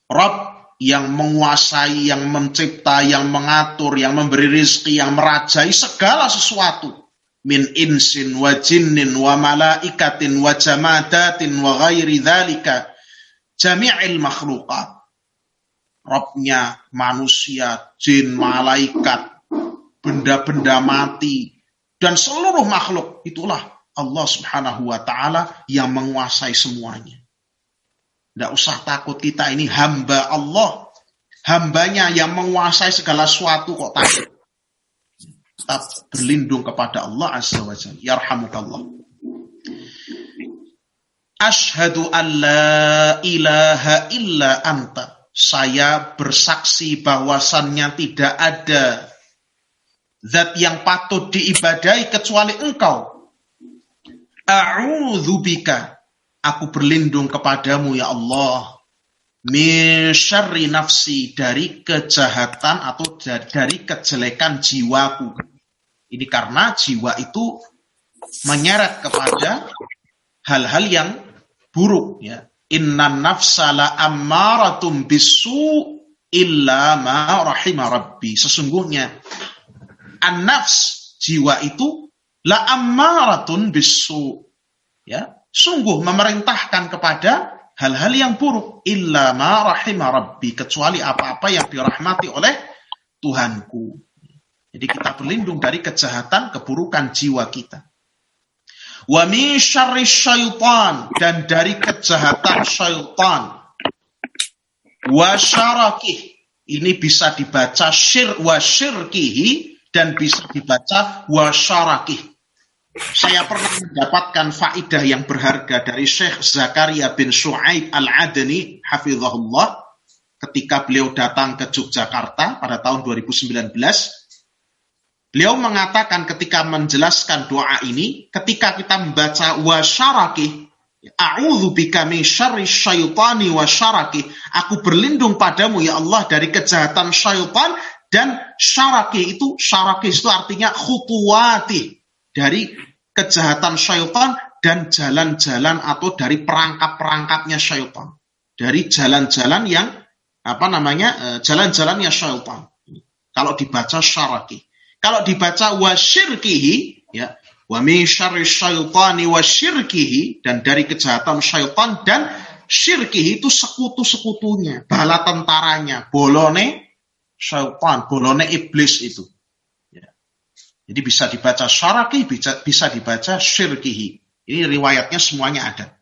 Rabb yang menguasai, yang mencipta, yang mengatur, yang memberi rizki, yang merajai segala sesuatu. Min insin wa jinnin wa malaikatin wa jamadatin wa ghairi dhalika jami'il makhluqat. Rabbnya manusia, jin, malaikat, benda-benda mati, dan seluruh makhluk. Itulah Allah Subhanahu wa ta'ala yang menguasai semuanya. Tidak usah takut, kita ini hamba Allah. Hambanya yang menguasai segala sesuatu kok takut. Tetap berlindung kepada Allah Azza wa Jalla. Yarhamukallah. Ashhadu an la ilaha illa anta. Saya bersaksi bahwasannya tidak ada zat yang patut diibadahi kecuali Engkau. A'udzubika, aku berlindung kepadamu ya Allah, min syarri nafsi, dari kejahatan atau dari kejelekan jiwaku. Ini karena jiwa itu menyeret kepada hal-hal yang buruk, ya. Innan nafsa la ammaratum bisu illa ma rahima rabbi. Sesungguhnya an-nafs, jiwa itu, la ammaratun bisu, ya, sungguh memerintahkan kepada hal-hal yang buruk, illa ma rahima rabbi, kecuali apa-apa yang dirahmati oleh Tuhanku. Jadi kita berlindung dari kejahatan, keburukan jiwa kita. Wa min syarri syaitan, dan dari kejahatan syaitan. Wa syarakih, ini bisa dibaca wa syirkihi, dan bisa dibaca wa syarakih. Saya pernah mendapatkan faidah yang berharga dari Syekh Zakaria bin Shu'aib Al-Adani hafizahullah ketika beliau datang ke Yogyakarta pada tahun 2019. Beliau mengatakan ketika menjelaskan doa ini, ketika kita membaca wasyaraki, a'udzu bika min syarri syaitani wasyaraki, aku berlindung padamu ya Allah dari kejahatan syaitan dan syaraki itu artinya khutuwati, dari kejahatan syaitan dan jalan-jalan atau dari perangkap-perangkapnya syaitan, dari jalan-jalan yang jalan-jalannya syaitan. Kalau dibaca syaraki. Kalau dibaca wasyirkihi, ya, wa min syarri syaitani wasyirkihi, dan dari kejahatan syaitan dan syirkihi itu sekutu-sekutunya, bala tentaranya, bolone syaitan, bolone iblis itu. Ya. Jadi bisa dibaca syaraki, bisa dibaca syirkihi. Ini riwayatnya semuanya ada.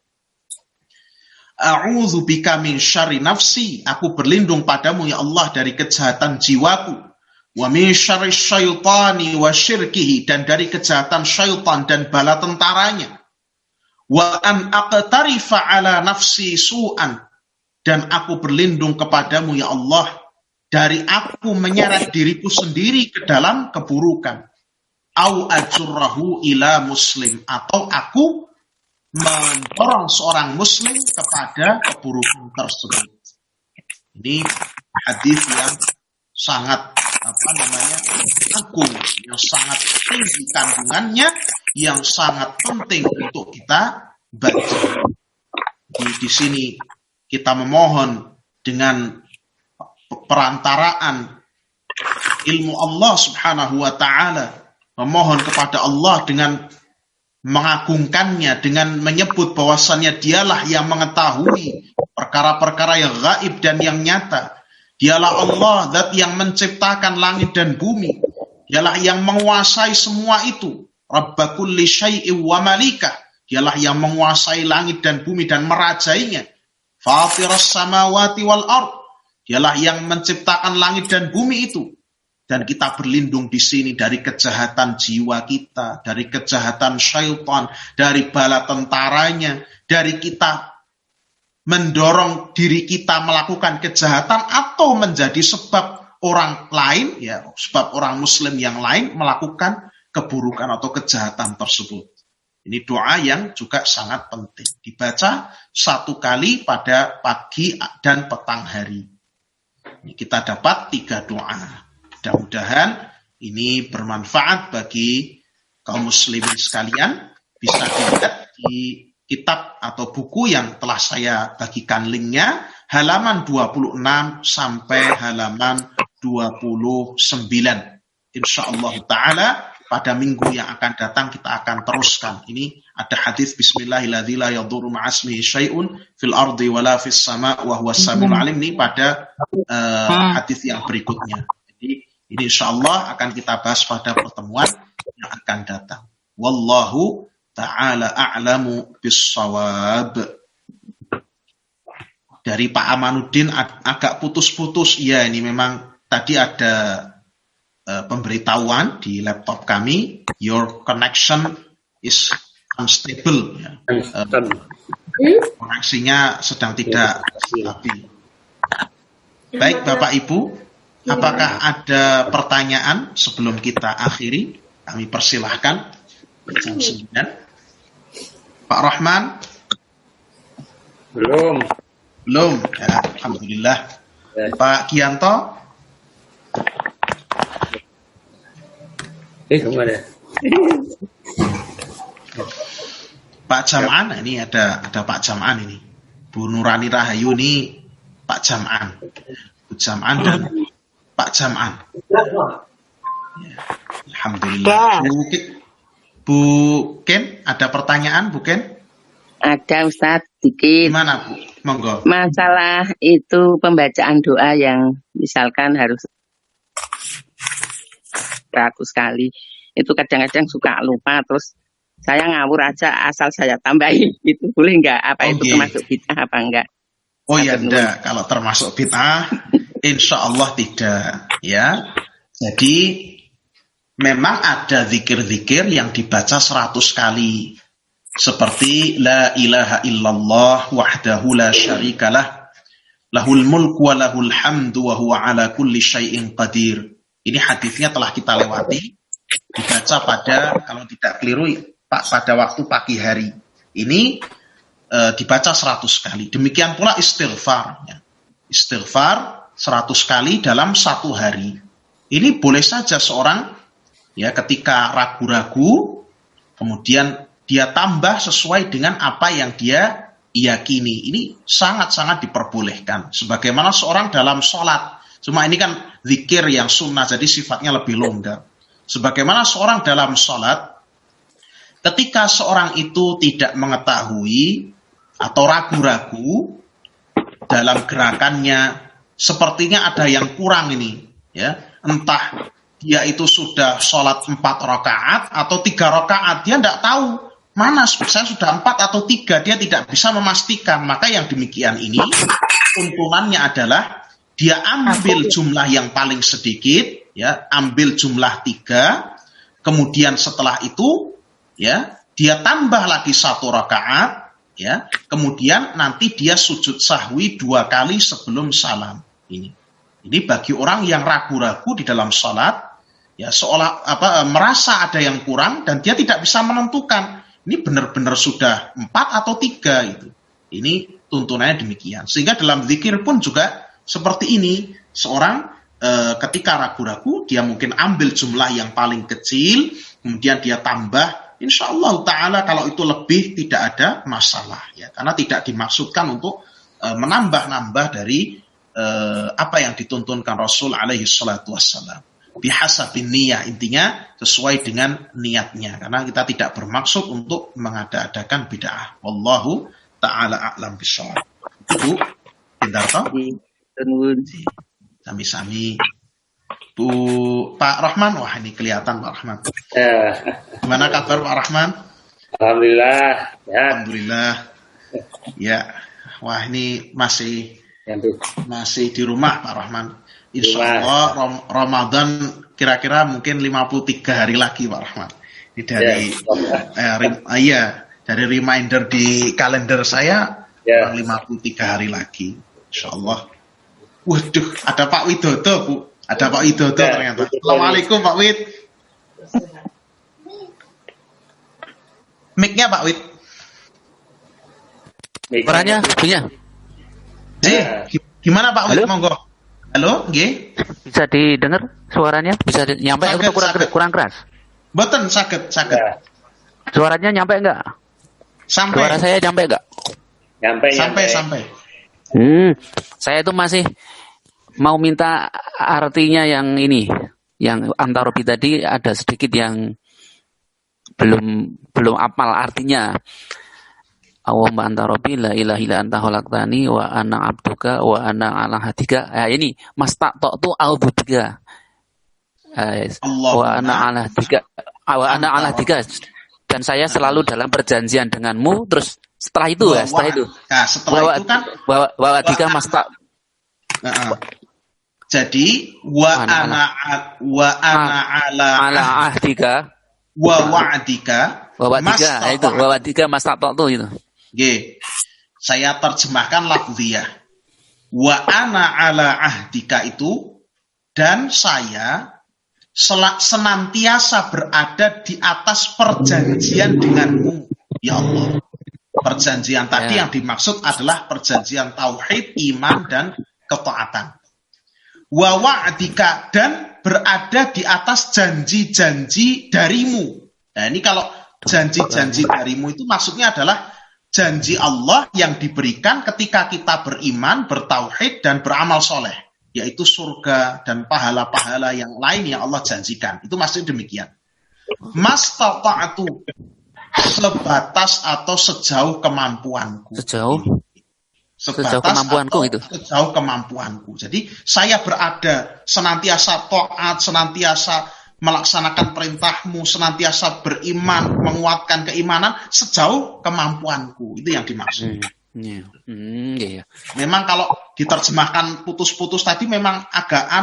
A'udzu bika min syarri nafsi, aku berlindung padamu ya Allah dari kejahatan jiwaku. Wa min syarri syaitani wa syirkihi, dan dari kejahatan syaitan dan bala tentaranya. Wa an aqtarifa ala nafsi su'an, dan aku berlindung kepadamu ya Allah dari aku menyeret diriku sendiri ke dalam keburukan. Au ajurrahu ila muslim, atau aku mendorong seorang muslim kepada keburukan tersebut. Ini hadis yang sangat agung, yang sangat tinggi kandungannya, yang sangat penting untuk kita baca. Di sini kita memohon dengan perantaraan ilmu Allah Subhanahu wa taala, memohon kepada Allah dengan mengagungkannya, dengan menyebut bahwasannya dialah yang mengetahui perkara-perkara yang gaib dan yang nyata. Dialah Allah, zat yang menciptakan langit dan bumi. Dialah yang menguasai semua itu. Rabba kulli syai'in wa malikah. Dialah yang menguasai langit dan bumi dan merajainya. Fatiras samawati wal ard. Dialah yang menciptakan langit dan bumi itu. Dan kita berlindung di sini dari kejahatan jiwa kita, dari kejahatan syaitan, dari bala tentaranya, dari kita mendorong diri kita melakukan kejahatan atau menjadi sebab orang lain, ya, sebab orang muslim yang lain melakukan keburukan atau kejahatan tersebut. Ini doa yang juga sangat penting. Dibaca 1 kali pada pagi dan petang hari. Ini kita dapat 3 doa. Mudah-mudahan ini bermanfaat bagi kaum muslimin sekalian. Bisa dilihat di kitab atau buku yang telah saya bagikan linknya, halaman 26 sampai halaman 29. Insyaallah ta'ala pada minggu yang akan datang kita akan teruskan. Ini ada hadis bismillahirrahmanirrahim la yadurru ma'asmihi syai'un fil ardi wala fis sama' wa huwas samiul alim, ini pada hadis yang berikutnya. Jadi ini insyaallah akan kita bahas pada pertemuan yang akan datang. Wallahu ta'ala a'lamu bis-shawab. Dari Pak Amanuddin agak putus-putus. Ya, ini memang tadi ada pemberitahuan di laptop kami, your connection is unstable. Ya. Koneksinya sedang tidak stabil. Baik Bapak Ibu, apakah ada pertanyaan sebelum kita akhiri? Kami persilahkan. Jam 9. Pak Rahman? Belum. Ya, alhamdulillah. Pak Gianto? Kemana? Pak Jam'an, ini ada Pak Jam'an ini. Bu Nurani Rahayu ini Pak Jam'an. Bu Jam'an dan Pak Jam'an. Ya, alhamdulillah. Bu Ken, ada pertanyaan Bu Ken? Ada Ustadz, dikit. Gimana Bu? Monggo. Masalah itu pembacaan doa yang misalkan harus 100 kali. Itu kadang-kadang suka lupa, terus saya ngawur aja asal saya tambahin. Itu boleh nggak? Apa itu termasuk bid'ah apa enggak? Oh ya enggak, kalau termasuk bid'ah insya Allah tidak. Ya, jadi memang ada zikir-zikir yang dibaca 100 kali. Seperti la ilaha illallah wahdahu la syarikalah lahul mulku wa lahul hamdu wa huwa ala kulli syai'in qadir. Ini hadisnya telah kita lewati. dibaca pada, kalau tidak keliru pada waktu pagi hari. Ini dibaca 100 kali. Demikian pula istighfar. Ya. Istighfar 100 kali dalam satu hari. Ini boleh saja seorang ya ketika ragu-ragu, kemudian dia tambah sesuai dengan apa yang dia yakini. Ini sangat-sangat diperbolehkan. Sebagaimana seorang dalam sholat. Cuma ini kan zikir yang sunnah, jadi sifatnya lebih longgar. Sebagaimana seorang dalam sholat, ketika seorang itu tidak mengetahui atau ragu-ragu dalam gerakannya, sepertinya ada yang kurang ini. Ya, entah dia itu sudah sholat 4 rakaat atau 3 rakaat, dia tidak tahu. Mana saya sudah 4 atau 3, dia tidak bisa memastikan. Maka yang demikian ini, tuntunannya adalah dia ambil jumlah yang paling sedikit, ya, ambil jumlah 3, kemudian setelah itu, ya, dia tambah lagi 1 rakaat, ya, kemudian nanti dia sujud sahwi 2 kali sebelum salam. Ini bagi orang yang ragu-ragu di dalam salat, ya, seolah merasa ada yang kurang dan dia tidak bisa menentukan. Ini benar-benar sudah 4 atau 3 itu. Ini tuntunannya demikian. Sehingga dalam zikir pun juga seperti ini. Seorang ketika ragu-ragu, dia mungkin ambil jumlah yang paling kecil, kemudian dia tambah. Insya Allah Ta'ala kalau itu lebih tidak ada masalah. Ya, karena tidak dimaksudkan untuk menambah-nambah dari apa yang dituntunkan Rasul alaihi salatu wassalam. Bihasabin niyah, intinya sesuai dengan niatnya, karena kita tidak bermaksud untuk mengada-adakan bid'ah. Wallahu ta'ala a'lam bishawab. Bu, pintar toh? Sami-sami. Bu Pak Rahman, wah ini kelihatan Pak Rahman. Gimana kabar Pak Rahman? Alhamdulillah. Ya. Alhamdulillah. Ya, wah ini masih di rumah Pak Rahman. Insya Allah Ramadan kira-kira mungkin 53 hari lagi Pak Rahman. Ini dari dari reminder di kalender saya 53 hari lagi. Insya Allah. Waduh, ada Pak Widodo Bu. Ada Pak Widodo ternyata. Assalamualaikum Pak Wid. Mic-nya Pak Wid. Suaranya punya. Gimana Pak Wid? Monggo. Halo, nggih. Bisa didengar suaranya? Bisa nyampe atau kurang keras? Mboten saged. Suaranya nyampe enggak? Sampai. Suara saya nyampe enggak? Sampai. Saya itu masih mau minta artinya yang ini, yang antarobi tadi ada sedikit yang belum apal artinya. Allahumma anta rabbi la ilaha illa anta khalaqtani wa ana abduka wa ana ala hadika. Ini mastaqtu a'udzubika. Wa ana ala hadika wa ana ala hadika. Dan saya selalu dalam perjanjian denganmu. Terus setelah itu setelah itu itu kan wa hadika mastaq. Jadi wa ana ala ahdika wa wa'dika itu wa wa'dika mastaqtu itu. Saya terjemahkan lafziyah. Wa ana ala ahdika itu, dan saya senantiasa berada di atas perjanjian denganmu, ya Allah. Perjanjian tadi yang dimaksud adalah perjanjian tauhid, iman, dan ketaatan. Wa wa'dika, dan berada di atas janji-janji darimu. Nah ini kalau janji-janji darimu itu maksudnya adalah janji Allah yang diberikan ketika kita beriman, bertauhid, dan beramal soleh, yaitu surga dan pahala-pahala yang lain yang Allah janjikan. Itu maksudnya demikian. Mastata'tu, sebatas atau sejauh kemampuanku. Sejauh kemampuanku itu. Sejauh kemampuanku. Jadi saya berada senantiasa taat, senantiasa melaksanakan perintahmu, senantiasa beriman, menguatkan keimanan sejauh kemampuanku. Itu yang dimaksud. Memang kalau diterjemahkan putus-putus tadi memang agak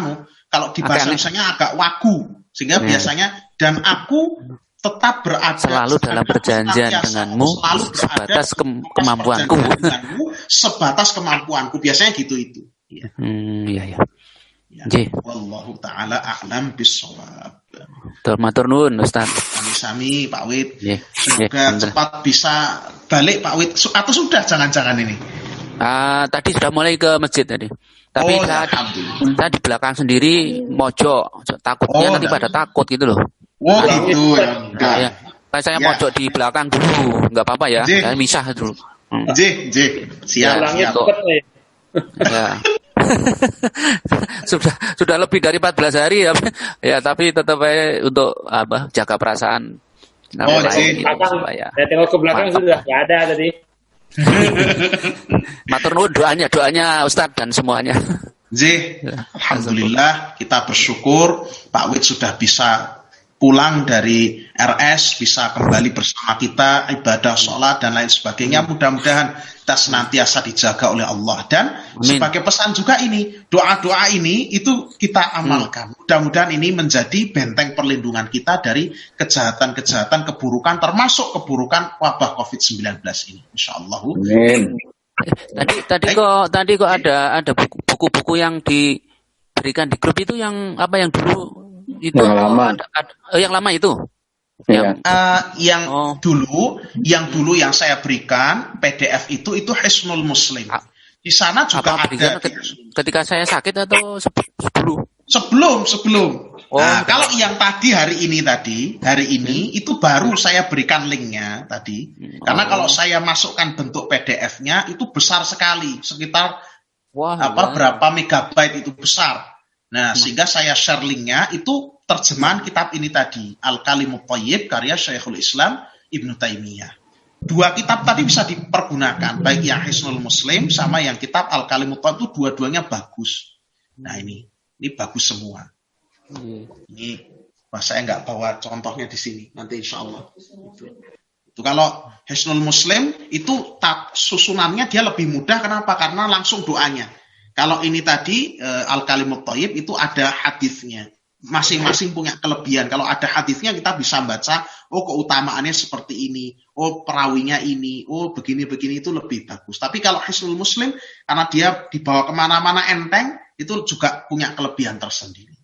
kalau di bahasa Indonesia agak wagu, sehingga biasanya dan aku tetap berada selalu dalam perjanjian denganmu sebatas kemampuanku. Sebatas kemampuanku, biasanya gitu itu. Iya. Wallahu ta'ala a'lam bishawab. Matur nuwun Ustaz. Sami Pak Wid. Semoga cepat bisa balik Pak Wid. Atau sudah jangan-jangan ini? Tadi sudah mulai ke masjid tadi. Tapi saya di belakang sendiri mojok. Takutnya nanti pada takut gitu loh. Oh gitu ya. Saya mojok di belakang dulu. Enggak apa-apa ya. Saya misah dulu. Siap. Ya. sudah lebih dari 14 hari ya, tapi tetap untuk jaga perasaan. Saya tengok ke belakang sudah nggak ada tadi. Matur nuwun doanya Ustadz dan semuanya. Alhamdulillah kita bersyukur Pak Wid sudah bisa pulang dari RS, bisa kembali bersama kita, ibadah, sholat, dan lain sebagainya. Mudah-mudahan kita senantiasa dijaga oleh Allah. Dan sebagai pesan juga ini, doa-doa ini itu kita amalkan. Mudah-mudahan ini menjadi benteng perlindungan kita dari kejahatan-kejahatan, keburukan, termasuk keburukan wabah COVID-19 ini. InsyaAllah. Tadi kok ada buku-buku yang diberikan di grup itu yang dulu itu yang lama itu yang dulu yang saya berikan PDF itu Hisnul Muslim. Di sana juga ada ketika saya sakit atau sebelum. Kalau yang hari ini itu baru saya berikan linknya tadi. Karena kalau saya masukkan bentuk PDF-nya itu besar sekali, sekitar berapa megabyte itu besar. Nah, sehingga saya share linknya itu terjemahan kitab ini tadi, Al-Kalimut Thayyib karya Syekhul Islam Ibnu Taimiyah. Dua kitab tadi bisa dipergunakan, baik yang Hisnul Muslim sama yang kitab Al-Kalimut Thayyib itu dua-duanya bagus. Nah, ini bagus semua. Ini saya nggak bawa contohnya di sini, nanti insya Allah. Itu kalau Hisnul Muslim itu susunannya dia lebih mudah, kenapa? Karena langsung doanya. Kalau ini tadi Al-Kalimut Thayyib itu ada hadisnya. Masing-masing punya kelebihan. Kalau ada hadisnya kita bisa baca, keutamaannya seperti ini, perawinya ini, begini-begini itu lebih bagus. Tapi kalau Hisnul Muslim, karena dia dibawa kemana-mana enteng, itu juga punya kelebihan tersendiri.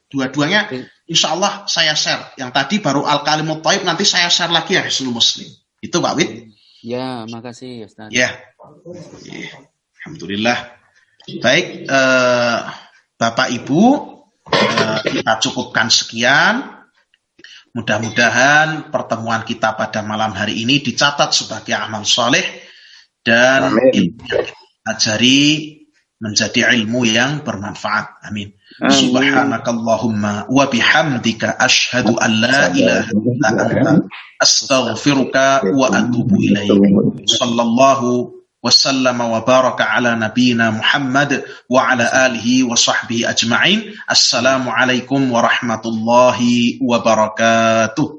Dua-duanya insya Allah saya share. Yang tadi baru Al-Kalimut Thayyib, nanti saya share lagi ya Hisnul Muslim. Itu Pak Wid. Ya, makasih Ustaz. Ya. Alhamdulillah. Baik, Bapak Ibu, kita cukupkan sekian. Mudah-mudahan pertemuan kita pada malam hari ini dicatat sebagai amal soleh dan ajari menjadi ilmu yang bermanfaat. Amin. Subhanakallahumma wa bihamdika asyhadu an la ilaha illa anta astaghfiruka wa atubu ilaik. Sallallahu وسلم وبارك على نبينا محمد وعلى آله وصحبه أجمعين. السلام عليكم ورحمة الله وبركاته.